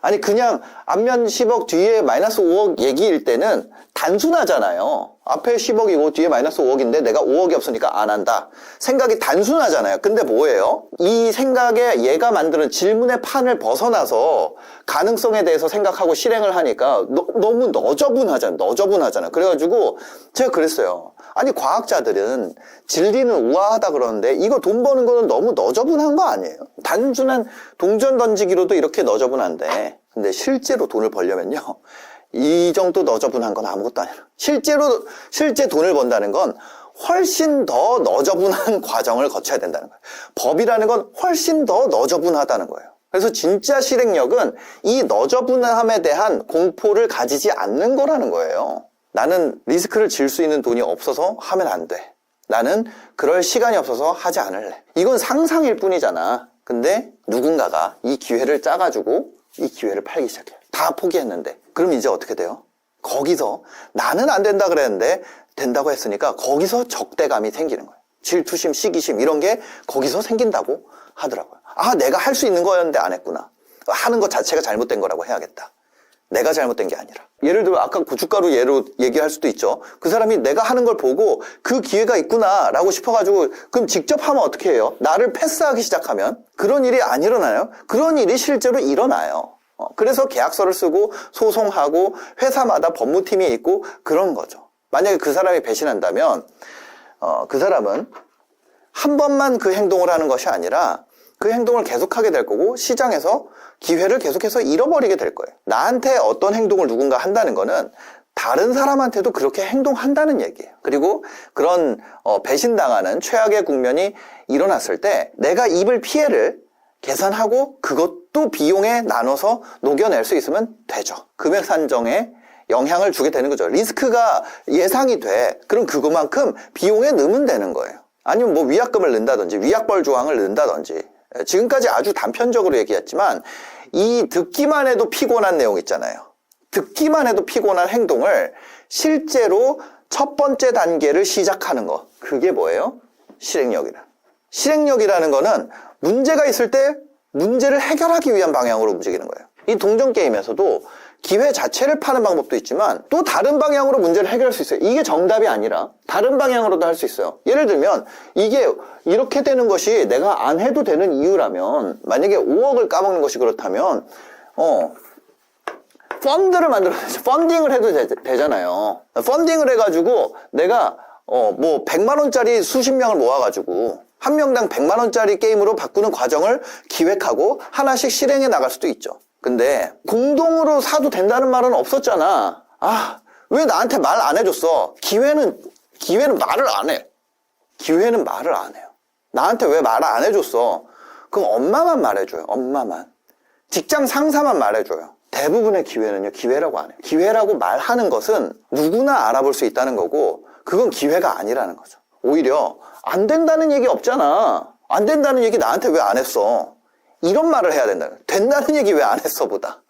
아니 그냥 앞면 10억 뒤에 마이너스 5억 얘기일 때는 단순하잖아요. 앞에 10억이고 뒤에 마이너스 5억인데 내가 5억이 없으니까 안 한다. 생각이 단순하잖아요. 근데 뭐예요? 이 생각에 얘가 만드는 질문의 판을 벗어나서 가능성에 대해서 생각하고 실행을 하니까 너무 너저분하잖아. 그래가지고 제가 그랬어요. 아니 과학자들은 진리는 우아하다 그러는데 이거 돈 버는 거는 너무 너저분한 거 아니에요? 단순한 동전 던지기로도 이렇게 너저분한데, 근데 실제로 돈을 벌려면요, 이 정도 너저분한 건 아무것도 아니에요. 실제 돈을 번다는 건 훨씬 더 너저분한 과정을 거쳐야 된다는 거예요. 법이라는 건 훨씬 더 너저분하다는 거예요. 그래서 진짜 실행력은 이 너저분함에 대한 공포를 가지지 않는 거라는 거예요. 나는 리스크를 질 수 있는 돈이 없어서 하면 안 돼. 나는 그럴 시간이 없어서 하지 않을래. 이건 상상일 뿐이잖아. 근데 누군가가 이 기회를 짜가지고 이 기회를 팔기 시작해요. 다 포기했는데. 그럼 이제 어떻게 돼요? 거기서 나는 안 된다 그랬는데 된다고 했으니까 거기서 적대감이 생기는 거예요. 질투심, 시기심 이런 게 거기서 생긴다고 하더라고요. 아, 내가 할 수 있는 거였는데 안 했구나. 하는 것 자체가 잘못된 거라고 해야겠다. 내가 잘못된 게 아니라. 예를 들어 아까 고춧가루 예로 얘기할 수도 있죠. 그 사람이 내가 하는 걸 보고 그 기회가 있구나 라고 싶어가지고 그럼 직접 하면 어떻게 해요? 나를 패스하기 시작하면 그런 일이 안 일어나요? 그런 일이 실제로 일어나요. 그래서 계약서를 쓰고 소송하고 회사마다 법무팀이 있고 그런 거죠. 만약에 그 사람이 배신한다면 그 사람은 한 번만 그 행동을 하는 것이 아니라 그 행동을 계속하게 될 거고 시장에서 기회를 계속해서 잃어버리게 될 거예요. 나한테 어떤 행동을 누군가 한다는 거는 다른 사람한테도 그렇게 행동한다는 얘기예요. 그리고 그런 배신당하는 최악의 국면이 일어났을 때 내가 입을 피해를 계산하고 그것도 비용에 나눠서 녹여낼 수 있으면 되죠. 금액 산정에 영향을 주게 되는 거죠. 리스크가 예상이 돼. 그럼 그것만큼 비용에 넣으면 되는 거예요. 아니면 뭐 위약금을 넣는다든지 위약벌 조항을 넣는다든지. 지금까지 아주 단편적으로 얘기했지만 이 듣기만 해도 피곤한 내용 있잖아요. 듣기만 해도 피곤한 행동을 실제로 첫 번째 단계를 시작하는 거. 그게 뭐예요? 실행력이라는 거는 문제가 있을 때 문제를 해결하기 위한 방향으로 움직이는 거예요. 이 동전 게임에서도 기회 자체를 파는 방법도 있지만 또 다른 방향으로 문제를 해결할 수 있어요. 이게 정답이 아니라 다른 방향으로도 할 수 있어요. 예를 들면 이게 이렇게 되는 것이 내가 안 해도 되는 이유라면, 만약에 5억을 까먹는 것이 그렇다면 펀드를 만들어서 펀딩을 해도 되잖아요. 펀딩을 해가지고 내가 뭐 100만 원짜리 수십 명을 모아가지고 한 명당 100만 원짜리 게임으로 바꾸는 과정을 기획하고 하나씩 실행해 나갈 수도 있죠. 근데 공동으로 사도 된다는 말은 없었잖아. 아, 왜 나한테 말 안 해줬어? 기회는 말을 안 해. 기회는 말을 안 해요. 나한테 왜 말을 안 해줬어? 그럼 엄마만 말해줘요. 엄마만. 직장 상사만 말해줘요. 대부분의 기회는요, 기회라고 안 해요. 기회라고 말하는 것은 누구나 알아볼 수 있다는 거고, 그건 기회가 아니라는 거죠. 오히려 안 된다는 얘기 없잖아. 안 된다는 얘기 나한테 왜 안 했어? 이런 말을 해야 된다는 거예요. 된다는 얘기 왜 안 했어 보다.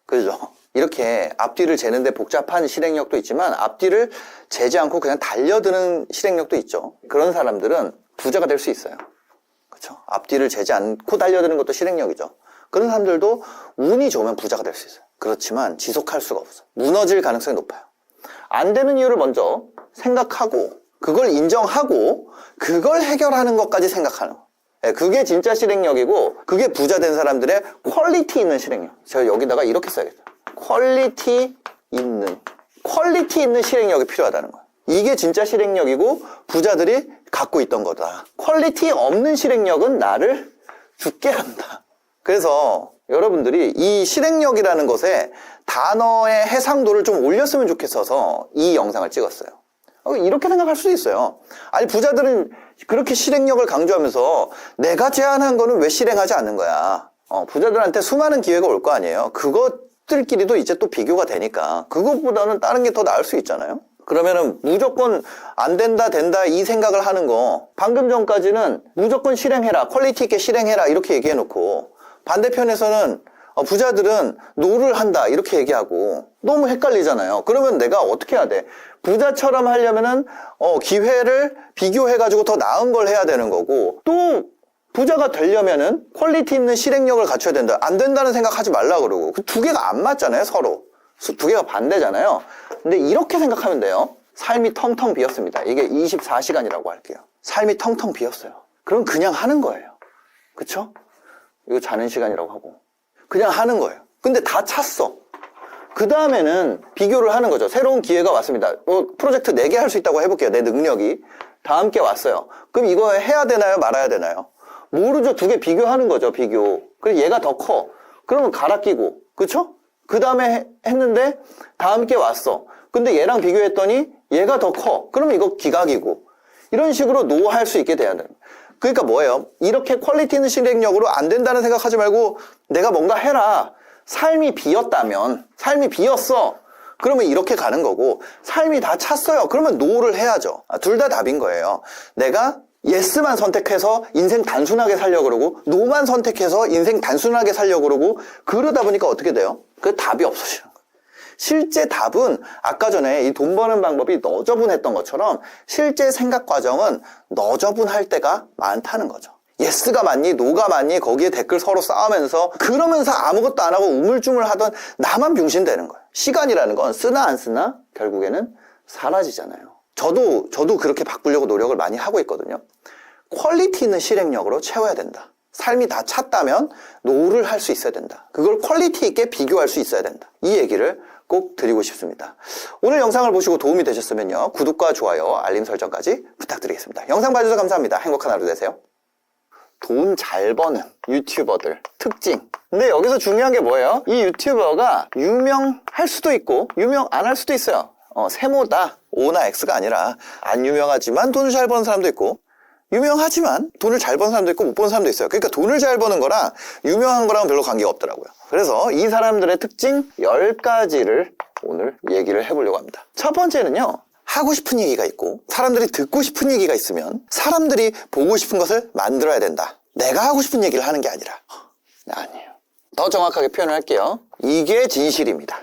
그죠? 이렇게 앞뒤를 재는데 복잡한 실행력도 있지만 앞뒤를 재지 않고 그냥 달려드는 실행력도 있죠. 그런 사람들은 부자가 될 수 있어요. 그렇죠? 앞뒤를 재지 않고 달려드는 것도 실행력이죠. 그런 사람들도 운이 좋으면 부자가 될 수 있어요. 그렇지만 지속할 수가 없어. 무너질 가능성이 높아요. 안 되는 이유를 먼저 생각하고 그걸 인정하고 그걸 해결하는 것까지 생각하는 거. 예, 그게 진짜 실행력이고 그게 부자 된 사람들의 퀄리티 있는 실행력. 제가 여기다가 이렇게 써야겠다. 퀄리티 있는 실행력이 필요하다는 거예요. 이게 진짜 실행력이고 부자들이 갖고 있던 거다. 퀄리티 없는 실행력은 나를 죽게 한다. 그래서 여러분들이 이 실행력이라는 것에 단어의 해상도를 좀 올렸으면 좋겠어서 이 영상을 찍었어요. 이렇게 생각할 수도 있어요. 아니 부자들은 그렇게 실행력을 강조하면서 내가 제안한 거는 왜 실행하지 않는 거야. 부자들한테 수많은 기회가 올 거 아니에요. 그것들끼리도 이제 또 비교가 되니까 그것보다는 다른 게 더 나을 수 있잖아요. 그러면은 무조건 안 된다 된다 이 생각을 하는 거 방금 전까지는 무조건 실행해라 퀄리티 있게 실행해라 이렇게 얘기해놓고 반대편에서는 부자들은 노를 한다 이렇게 얘기하고 너무 헷갈리잖아요. 그러면 내가 어떻게 해야 돼? 부자처럼 하려면은 기회를 비교해가지고 더 나은 걸 해야 되는 거고 또 부자가 되려면은 퀄리티 있는 실행력을 갖춰야 된다. 안 된다는 생각하지 말라 그러고 그 두 개가 안 맞잖아요 서로. 두 개가 반대잖아요. 근데 이렇게 생각하면 돼요. 삶이 텅텅 비었습니다. 이게 24시간이라고 할게요. 삶이 텅텅 비었어요. 그럼 그냥 하는 거예요. 그쵸? 이거 자는 시간이라고 하고 그냥 하는 거예요. 근데 다 찼어. 그 다음에는 비교를 하는 거죠. 새로운 기회가 왔습니다. 프로젝트 4개 할 수 있다고 해볼게요. 내 능력이. 다 함께 왔어요. 그럼 이거 해야 되나요? 말아야 되나요? 모르죠. 2개 비교하는 거죠. 비교. 그리고 얘가 더 커. 그러면 갈아 끼고. 그쵸? 그 다음에 했는데 다 함께 왔어. 근데 얘랑 비교했더니 얘가 더 커. 그러면 이거 기각이고. 이런 식으로 노할 수 있게 돼야 돼요. 그러니까 뭐예요? 이렇게 퀄리티 있는 실행력으로 안 된다는 생각하지 말고 내가 뭔가 해라. 삶이 비었다면 삶이 비었어. 그러면 이렇게 가는 거고 삶이 다 찼어요. 그러면 노를 해야죠. 둘 다 답인 거예요. 내가 예스만 선택해서 인생 단순하게 살려고 그러고 노만 선택해서 인생 단순하게 살려고 그러고 그러다 보니까 어떻게 돼요? 그 답이 없어지는 거예요. 실제 답은 아까 전에 이 돈 버는 방법이 너저분했던 것처럼 실제 생각 과정은 너저분할 때가 많다는 거죠. 예스가 맞니? 노가 맞니? 거기에 댓글 서로 싸우면서 그러면서 아무것도 안 하고 우물쭈물 하던 나만 병신되는 거예요. 시간이라는 건 쓰나 안 쓰나 결국에는 사라지잖아요. 저도 그렇게 바꾸려고 노력을 많이 하고 있거든요. 퀄리티 있는 실행력으로 채워야 된다. 삶이 다 찼다면 노를 할 수 있어야 된다. 그걸 퀄리티 있게 비교할 수 있어야 된다. 이 얘기를 꼭 드리고 싶습니다. 오늘 영상을 보시고 도움이 되셨으면요. 구독과 좋아요, 알림 설정까지 부탁드리겠습니다. 영상 봐주셔서 감사합니다. 행복한 하루 되세요. 돈 잘 버는 유튜버들 특징. 근데 여기서 중요한 게 뭐예요? 이 유튜버가 유명할 수도 있고 유명 안 할 수도 있어요. 세모다 O나 X가 아니라 안 유명하지만 돈을 잘 버는 사람도 있고 유명하지만 돈을 잘 버는 사람도 있고 못 버는 사람도 있어요. 그러니까 돈을 잘 버는 거랑 유명한 거랑 별로 관계가 없더라고요. 그래서 이 사람들의 특징 10가지를 오늘 얘기를 해보려고 합니다. 첫 번째는요. 하고 싶은 얘기가 있고 사람들이 듣고 싶은 얘기가 있으면 사람들이 보고 싶은 것을 만들어야 된다. 내가 하고 싶은 얘기를 하는 게 아니라 아니에요. 더 정확하게 표현을 할게요. 이게 진실입니다.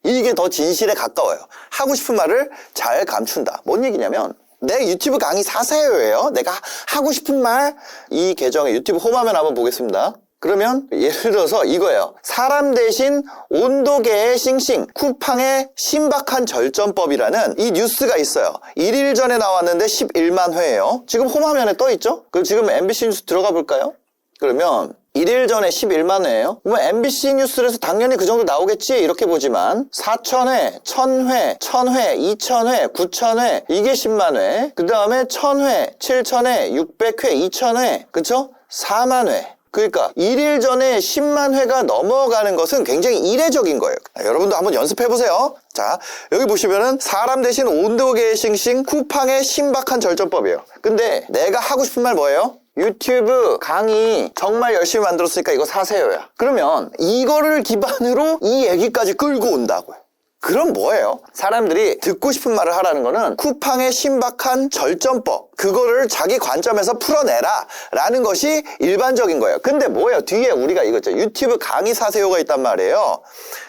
이게 더 진실에 가까워요. 하고 싶은 말을 잘 감춘다. 뭔 얘기냐면 내 유튜브 강의 사세요예요. 내가 하고 싶은 말 이 계정에 유튜브 홈화면 한번 보겠습니다. 그러면 예를 들어서 이거예요. 사람 대신 온도계의 싱싱 쿠팡의 신박한 절전법이라는 이 뉴스가 있어요. 1일 전에 나왔는데 11만 회예요. 지금 홈화면에 떠 있죠? 그럼 지금 MBC 뉴스 들어가 볼까요? 그러면 1일 전에 11만 회예요. 뭐 MBC 뉴스에서 당연히 그 정도 나오겠지 이렇게 보지만 4,000회, 1,000회, 1,000회, 2,000회, 9,000회 이게 10만 회. 그 다음에 1,000회, 7,000회, 600회, 2,000회 그쵸? 4만 회. 그러니까 1일 전에 10만 회가 넘어가는 것은 굉장히 이례적인 거예요. 여러분도 한번 연습해보세요. 자, 여기 보시면은 사람 대신 온도계의 싱싱 쿠팡의 신박한 절전법이에요. 근데 내가 하고 싶은 말 뭐예요? 유튜브 강의 정말 열심히 만들었으니까 이거 사세요야. 그러면 이거를 기반으로 이 얘기까지 끌고 온다고요. 그럼 뭐예요? 사람들이 듣고 싶은 말을 하라는 거는 쿠팡의 신박한 절전법 그거를 자기 관점에서 풀어내라 라는 것이 일반적인 거예요. 근데 뭐예요? 뒤에 우리가 이거 있죠. 유튜브 강의 사세요가 있단 말이에요.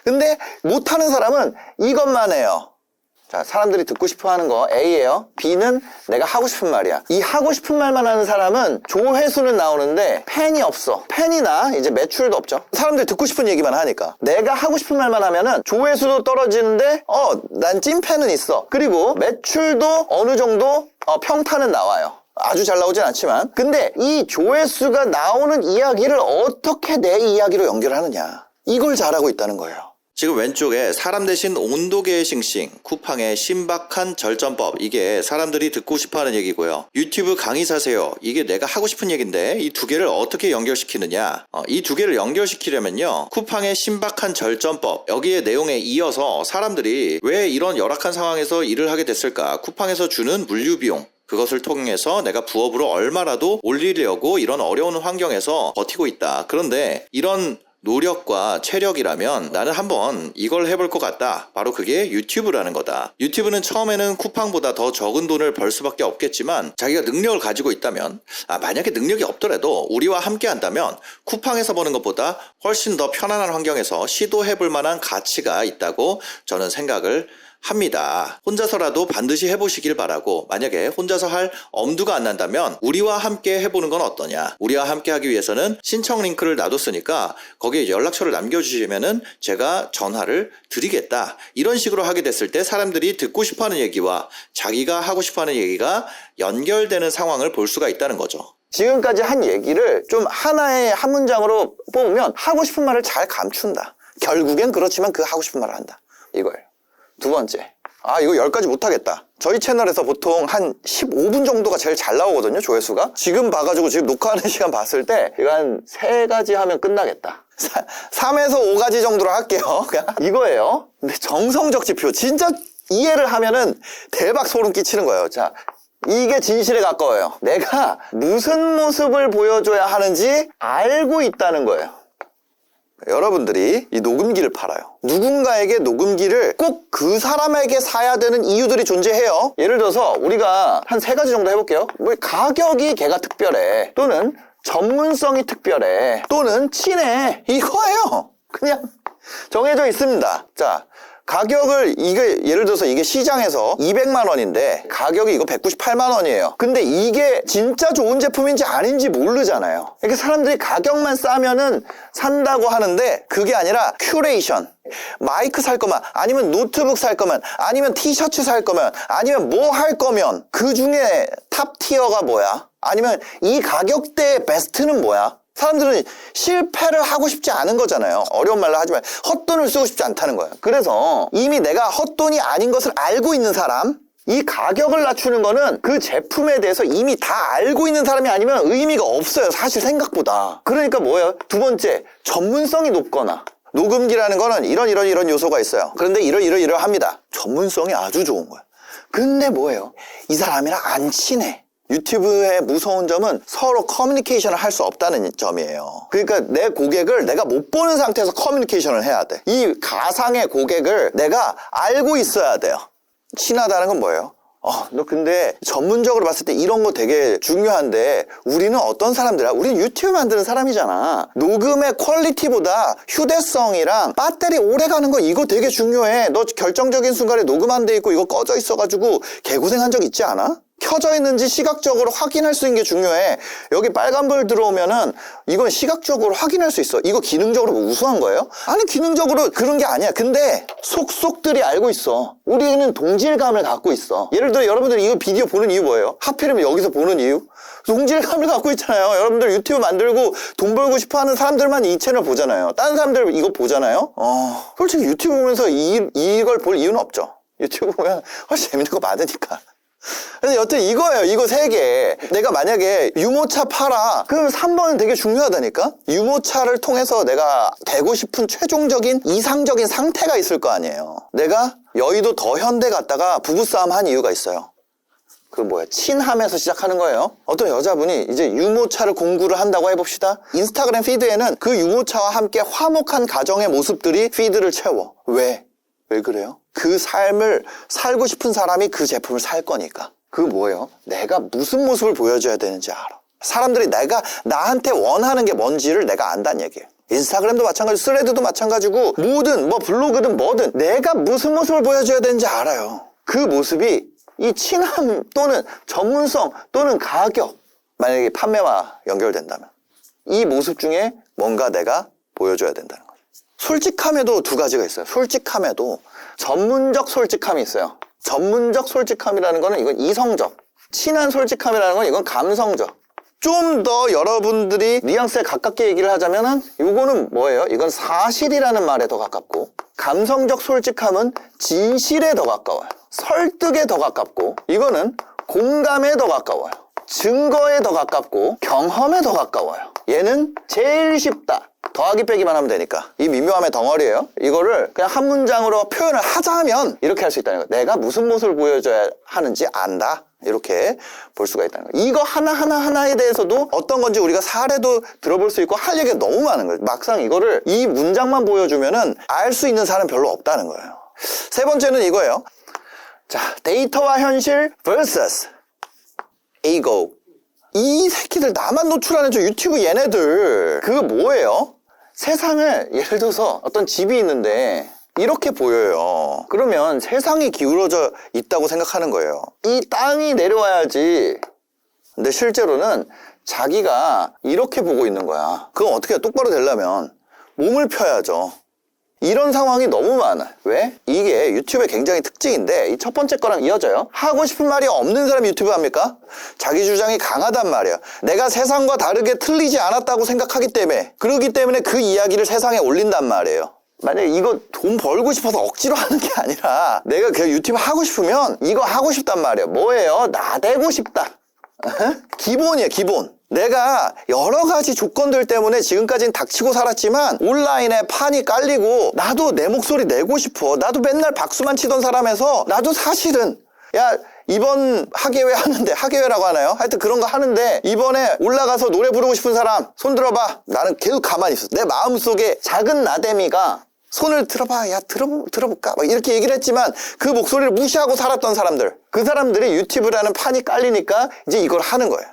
근데 못하는 사람은 이것만 해요. 자, 사람들이 듣고 싶어 하는 거 A예요. B는 내가 하고 싶은 말이야. 이 하고 싶은 말만 하는 사람은 조회수는 나오는데 팬이 없어. 팬이나 이제 매출도 없죠. 사람들이 듣고 싶은 얘기만 하니까. 내가 하고 싶은 말만 하면은 조회수도 떨어지는데 난 찐팬은 있어. 그리고 매출도 어느 정도 평타는 나와요. 아주 잘 나오진 않지만. 근데 이 조회수가 나오는 이야기를 어떻게 내 이야기로 연결하느냐. 이걸 잘하고 있다는 거예요. 지금 왼쪽에 사람 대신 온도계의 싱싱, 쿠팡의 신박한 절전법, 이게 사람들이 듣고 싶어하는 얘기고요. 유튜브 강의 사세요. 이게 내가 하고 싶은 얘기인데 이 두 개를 어떻게 연결시키느냐. 이 두 개를 연결시키려면요, 쿠팡의 신박한 절전법, 여기에 내용에 이어서 사람들이 왜 이런 열악한 상황에서 일을 하게 됐을까, 쿠팡에서 주는 물류비용, 그것을 통해서 내가 부업으로 얼마라도 올리려고 이런 어려운 환경에서 버티고 있다. 그런데 이런 노력과 체력이라면 나는 한번 이걸 해볼 것 같다. 바로 그게 유튜브라는 거다. 유튜브는 처음에는 쿠팡보다 더 적은 돈을 벌 수밖에 없겠지만 자기가 능력을 가지고 있다면, 만약에 능력이 없더라도 우리와 함께 한다면 쿠팡에서 버는 것보다 훨씬 더 편안한 환경에서 시도해볼 만한 가치가 있다고 저는 생각을 합니다. 혼자서라도 반드시 해보시길 바라고, 만약에 혼자서 할 엄두가 안 난다면 우리와 함께 해보는 건 어떠냐. 우리와 함께 하기 위해서는 신청 링크를 놔뒀으니까 거기에 연락처를 남겨주시면은 제가 전화를 드리겠다. 이런 식으로 하게 됐을 때 사람들이 듣고 싶어하는 얘기와 자기가 하고 싶어하는 얘기가 연결되는 상황을 볼 수가 있다는 거죠. 지금까지 한 얘기를 좀 하나의 한 문장으로 뽑으면 하고 싶은 말을 잘 감춘다. 결국엔 그렇지만 그 하고 싶은 말을 한다. 이거예요. 두 번째, 이거 10가지 못하겠다. 저희 채널에서 보통 한 15분 정도가 제일 잘 나오거든요, 조회수가. 지금 봐가지고 지금 녹화하는 시간 봤을 때 이거 한 3가지 하면 끝나겠다. 3에서 5가지 정도로 할게요. 그냥 이거예요. 근데 정성적 지표, 진짜 이해를 하면은 대박 소름 끼치는 거예요. 자, 이게 진실에 가까워요. 내가 무슨 모습을 보여줘야 하는지 알고 있다는 거예요. 여러분들이 이 녹음기를 팔아요. 누군가에게 녹음기를 꼭 그 사람에게 사야 되는 이유들이 존재해요. 예를 들어서 우리가 한 3가지 정도 해볼게요. 뭐 가격이 걔가 특별해, 또는 전문성이 특별해, 또는 친해, 이거예요. 그냥 정해져 있습니다. 자, 가격을, 이게 예를 들어서 이게 시장에서 200만 원인데 가격이 이거 198만 원이에요. 근데 이게 진짜 좋은 제품인지 아닌지 모르잖아요. 이렇게 사람들이 가격만 싸면은 산다고 하는데 그게 아니라 큐레이션. 마이크 살 거면, 아니면 노트북 살 거면, 아니면 티셔츠 살 거면, 아니면 뭐 할 거면 그 중에 탑 티어가 뭐야? 아니면 이 가격대의 베스트는 뭐야? 사람들은 실패를 하고 싶지 않은 거잖아요. 어려운 말로 하지만 헛돈을 쓰고 싶지 않다는 거예요. 그래서 이미 내가 헛돈이 아닌 것을 알고 있는 사람, 이 가격을 낮추는 거는 그 제품에 대해서 이미 다 알고 있는 사람이 아니면 의미가 없어요, 사실 생각보다. 그러니까 뭐예요? 두 번째, 전문성이 높거나. 녹음기라는 거는 이런 요소가 있어요. 그런데 이러합니다. 전문성이 아주 좋은 거야. 근데 뭐예요? 이 사람이랑 안 친해. 유튜브의 무서운 점은 서로 커뮤니케이션을 할 수 없다는 점이에요. 그러니까 내 고객을 내가 못 보는 상태에서 커뮤니케이션을 해야 돼. 이 가상의 고객을 내가 알고 있어야 돼요. 친하다는 건 뭐예요? 너 근데 전문적으로 봤을 때 이런 거 되게 중요한데 우리는 어떤 사람들이야? 우리는 유튜브 만드는 사람이잖아. 녹음의 퀄리티보다 휴대성이랑 배터리 오래 가는 거 이거 되게 중요해. 너 결정적인 순간에 녹음 안 돼 있고 이거 꺼져 있어가지고 개고생한 적 있지 않아? 켜져 있는지 시각적으로 확인할 수 있는 게 중요해. 여기 빨간불 들어오면은 이건 시각적으로 확인할 수 있어. 이거 기능적으로 뭐 우수한 거예요? 아니, 기능적으로 그런 게 아니야. 근데 속속들이 알고 있어. 우리는 동질감을 갖고 있어. 예를 들어 여러분들이 이거 비디오 보는 이유 뭐예요? 하필이면 여기서 보는 이유? 동질감을 갖고 있잖아요. 여러분들 유튜브 만들고 돈 벌고 싶어 하는 사람들만 이 채널 보잖아요. 다른 사람들 이거 보잖아요. 솔직히 유튜브 보면서 이걸 볼 이유는 없죠. 유튜브 보면 훨씬 재밌는 거 많으니까. 근데 여튼 이거예요. 이거 3개. 내가 만약에 유모차 팔아. 그럼 3번은 되게 중요하다니까? 유모차를 통해서 내가 되고 싶은 최종적인 이상적인 상태가 있을 거 아니에요. 내가 여의도 더현대 갔다가 부부싸움 한 이유가 있어요. 그 뭐야, 친함에서 시작하는 거예요. 어떤 여자분이 이제 유모차를 공구를 한다고 해봅시다. 인스타그램 피드에는 그 유모차와 함께 화목한 가정의 모습들이 피드를 채워. 왜 그래요? 그 삶을 살고 싶은 사람이 그 제품을 살 거니까. 그거 뭐예요? 내가 무슨 모습을 보여줘야 되는지 알아. 사람들이 나한테 원하는 게 뭔지를 내가 안다는 얘기예요. 인스타그램도 마찬가지고 스레드도 마찬가지고 뭐든 뭐 블로그든 뭐든 내가 무슨 모습을 보여줘야 되는지 알아요. 그 모습이 이 친함 또는 전문성 또는 가격, 만약에 판매와 연결된다면 이 모습 중에 뭔가 내가 보여줘야 된다는 거죠. 솔직함에도 두 가지가 있어요. 솔직함에도 전문적 솔직함이 있어요. 전문적 솔직함이라는 거는 이건 이성적, 친한 솔직함이라는 건 이건 감성적. 좀 더 여러분들이 뉘앙스에 가깝게 얘기를 하자면은 이거는 뭐예요? 이건 사실이라는 말에 더 가깝고, 감성적 솔직함은 진실에 더 가까워요. 설득에 더 가깝고, 이거는 공감에 더 가까워요. 증거에 더 가깝고, 경험에 더 가까워요. 얘는 제일 쉽다. 더하기 빼기만 하면 되니까. 이 미묘함의 덩어리예요. 이거를 그냥 한 문장으로 표현을 하자면 이렇게 할 수 있다는 거예요. 내가 무슨 모습을 보여줘야 하는지 안다. 이렇게 볼 수가 있다는 거예요. 이거 하나하나에 대해서도 어떤 건지 우리가 사례도 들어볼 수 있고 할 얘기가 너무 많은 거예요. 막상 이거를 이 문장만 보여주면은 알 수 있는 사람은 별로 없다는 거예요. 세 번째는 이거예요. 자, 데이터와 현실 vs ego. 이 새끼들 나만 노출하는 저 유튜브 얘네들 그거 뭐예요? 세상을 예를 들어서 어떤 집이 있는데 이렇게 보여요. 그러면 세상이 기울어져 있다고 생각하는 거예요. 이 땅이 내려와야지. 근데 실제로는 자기가 이렇게 보고 있는 거야. 그럼 어떻게 해요? 똑바로 되려면 몸을 펴야죠. 이런 상황이 너무 많아요. 왜? 이게 유튜브의 굉장히 특징인데 이 첫 번째 거랑 이어져요. 하고 싶은 말이 없는 사람이 유튜브 합니까? 자기 주장이 강하단 말이에요. 내가 세상과 다르게 틀리지 않았다고 생각하기 때문에, 그러기 때문에 그 이야기를 세상에 올린단 말이에요. 만약에 이거 돈 벌고 싶어서 억지로 하는 게 아니라 내가 그냥 유튜브 하고 싶으면 이거 하고 싶단 말이에요. 뭐예요? 나대고 싶다. 기본이에요, 기본. 내가 여러 가지 조건들 때문에 지금까지는 닥치고 살았지만 온라인에 판이 깔리고 나도 내 목소리 내고 싶어. 나도 맨날 박수만 치던 사람에서 나도 사실은 야 이번 학예회 하는데, 학예회라고 하나요? 하여튼 그런 거 하는데 이번에 올라가서 노래 부르고 싶은 사람 손 들어봐. 나는 계속 가만히 있었어. 내 마음속에 작은 나대미가 손을 들어봐. 야 들어볼까? 막 이렇게 얘기를 했지만 그 목소리를 무시하고 살았던 사람들, 그 사람들이 유튜브라는 판이 깔리니까 이제 이걸 하는 거예요.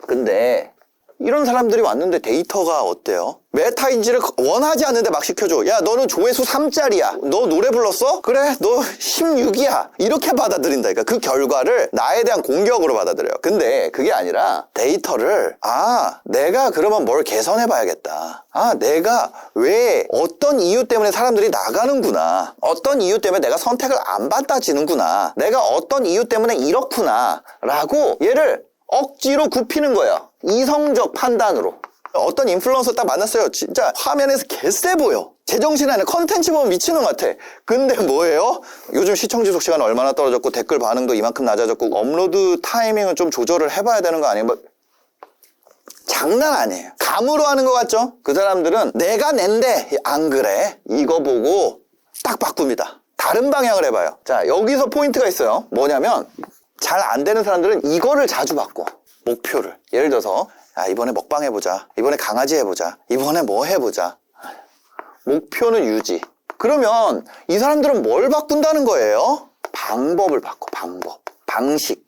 근데 이런 사람들이 왔는데 데이터가 어때요? 메타인지를 원하지 않는데 막 시켜줘. 야 너는 조회수 3짜리야. 너 노래 불렀어? 그래 너 16이야. 이렇게 받아들인다니까. 그 결과를 나에 대한 공격으로 받아들여요. 근데 그게 아니라 데이터를 내가 그러면 뭘 개선해 봐야겠다. 내가 왜 어떤 이유 때문에 사람들이 나가는구나. 어떤 이유 때문에 내가 선택을 안 받아지는구나. 내가 어떤 이유 때문에 이렇구나 라고 얘를 억지로 굽히는 거예요. 이성적 판단으로. 어떤 인플루언서 딱 만났어요. 진짜 화면에서 개쎄 보여. 제정신 아니야. 컨텐츠 보면 미치는 것 같아. 근데 뭐예요? 요즘 시청 지속 시간 얼마나 떨어졌고 댓글 반응도 이만큼 낮아졌고 업로드 타이밍은 좀 조절을 해봐야 되는 거 아니에요? 뭐 장난 아니에요. 감으로 하는 것 같죠? 그 사람들은 내가 낸데 안 그래. 이거 보고 딱 바꿉니다. 다른 방향을 해봐요. 자, 여기서 포인트가 있어요. 뭐냐면 잘 안 되는 사람들은 이거를 자주 바꿔. 목표를. 예를 들어서 이번에 먹방 해보자. 이번에 강아지 해보자. 이번에 뭐 해보자. 목표는 유지. 그러면 이 사람들은 뭘 바꾼다는 거예요? 방법을 바꿔. 방식.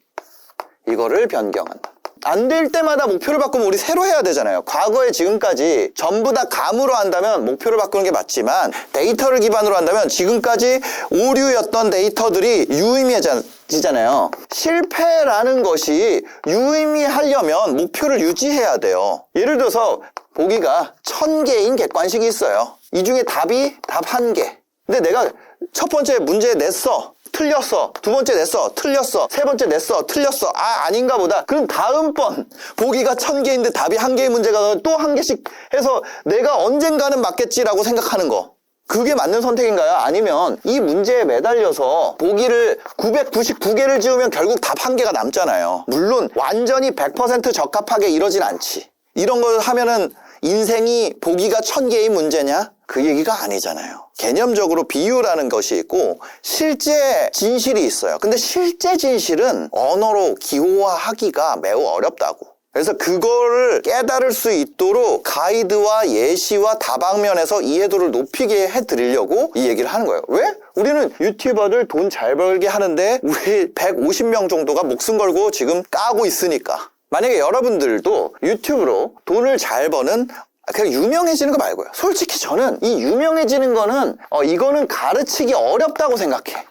이거를 변경한다. 안 될 때마다 목표를 바꾸면 우리 새로 해야 되잖아요. 과거에 지금까지 전부 다 감으로 한다면 목표를 바꾸는 게 맞지만 데이터를 기반으로 한다면 지금까지 오류였던 데이터들이 유의미해지잖아요. 실패라는 것이 유의미하려면 목표를 유지해야 돼요. 예를 들어서 보기가 1000개인 객관식이 있어요. 이 중에 답이 답 1개. 근데 내가 첫 번째 문제 냈어. 틀렸어. 두 번째 냈어. 틀렸어. 세 번째 냈어. 틀렸어. 아닌가 보다. 그럼 다음번 보기가 1000개인데 답이 1개의 문제가 또 1개씩 해서 내가 언젠가는 맞겠지라고 생각하는 거. 그게 맞는 선택인가요? 아니면 이 문제에 매달려서 보기를 999개를 지우면 결국 답 1개가 남잖아요. 물론 완전히 100% 적합하게 이러진 않지. 이런 걸 하면은 인생이 보기가 1000개의 문제냐? 그 얘기가 아니잖아요. 개념적으로 비유라는 것이 있고 실제 진실이 있어요. 근데 실제 진실은 언어로 기호화하기가 매우 어렵다고. 그래서 그거를 깨달을 수 있도록 가이드와 예시와 다방면에서 이해도를 높이게 해드리려고 이 얘기를 하는 거예요. 왜? 우리는 유튜버들 돈 잘 벌게 하는데 우리 150명 정도가 목숨 걸고 지금 까고 있으니까. 만약에 여러분들도 유튜브로 돈을 잘 버는 그냥 유명해지는 거 말고요. 솔직히 저는 이 유명해지는 거는 이거는 가르치기 어렵다고 생각해.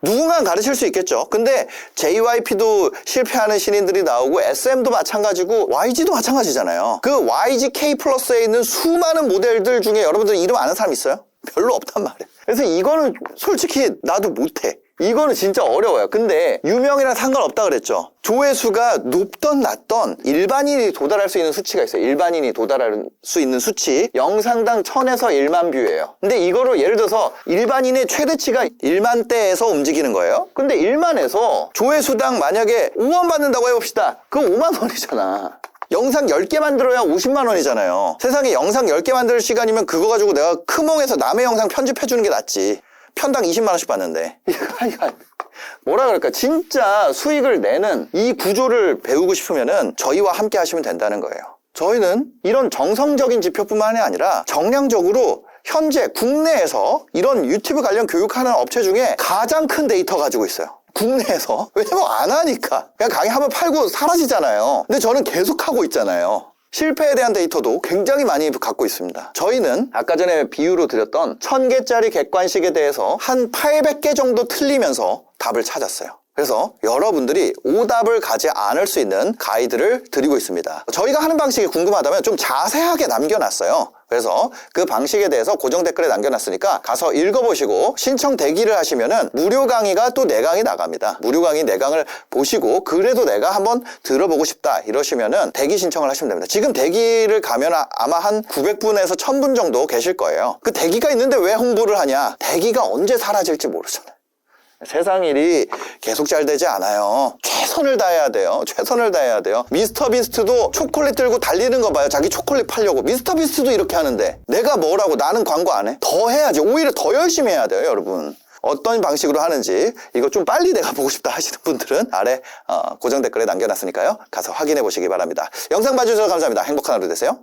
누군가는 가르칠 수 있겠죠. 근데 JYP도 실패하는 신인들이 나오고 SM도 마찬가지고 YG도 마찬가지잖아요. 그 YG K 플러스에 있는 수많은 모델들 중에 여러분들 이름 아는 사람 있어요? 별로 없단 말이에요. 그래서 이거는 솔직히 나도 못해. 이거는 진짜 어려워요. 근데 유명이랑 상관없다 그랬죠. 조회수가 높던 낮던 일반인이 도달할 수 있는 수치가 있어요. 일반인이 도달할 수 있는 수치. 영상당 1000에서 1만 뷰예요. 근데 이거를 예를 들어서 일반인의 최대치가 1만대에서 움직이는 거예요. 근데 1만에서 조회수당 만약에 5원 받는다고 해봅시다. 그럼 5만 원이잖아. 영상 10개 만들어야 50만 원이잖아요. 세상에 영상 10개 만들 시간이면 그거 가지고 내가 크몽에서 남의 영상 편집해주는 게 낫지. 편당 20만 원씩 받는데. 이거 뭐라 그럴까? 진짜 수익을 내는 이 구조를 배우고 싶으면은 저희와 함께 하시면 된다는 거예요. 저희는 이런 정성적인 지표뿐만이 아니라 정량적으로 현재 국내에서 이런 유튜브 관련 교육하는 업체 중에 가장 큰 데이터 가지고 있어요. 국내에서. 왜냐면 안 하니까. 그냥 강의 한번 팔고 사라지잖아요. 근데 저는 계속 하고 있잖아요. 실패에 대한 데이터도 굉장히 많이 갖고 있습니다. 저희는 아까 전에 비유로 드렸던 1000개짜리 객관식에 대해서 한 800개 정도 틀리면서 답을 찾았어요. 그래서 여러분들이 오답을 가지 않을 수 있는 가이드를 드리고 있습니다. 저희가 하는 방식이 궁금하다면 좀 자세하게 남겨놨어요. 그래서 그 방식에 대해서 고정 댓글에 남겨놨으니까 가서 읽어보시고 신청 대기를 하시면은 무료 강의가 또 4강이 나갑니다. 무료 강의 4강을 보시고 그래도 내가 한번 들어보고 싶다 이러시면은 대기 신청을 하시면 됩니다. 지금 대기를 가면 아마 한 900분에서 1000분 정도 계실 거예요. 그 대기가 있는데 왜 홍보를 하냐? 대기가 언제 사라질지 모르잖아요. 세상 일이 계속 잘 되지 않아요. 최선을 다해야 돼요. 최선을 다해야 돼요. 미스터 비스트도 초콜릿 들고 달리는 거 봐요. 자기 초콜릿 팔려고. 미스터 비스트도 이렇게 하는데 내가 뭐라고 나는 광고 안 해? 더 해야지. 오히려 더 열심히 해야 돼요, 여러분. 어떤 방식으로 하는지 이거 좀 빨리 내가 보고 싶다 하시는 분들은 아래 고정 댓글에 남겨놨으니까요. 가서 확인해 보시기 바랍니다. 영상 봐주셔서 감사합니다. 행복한 하루 되세요.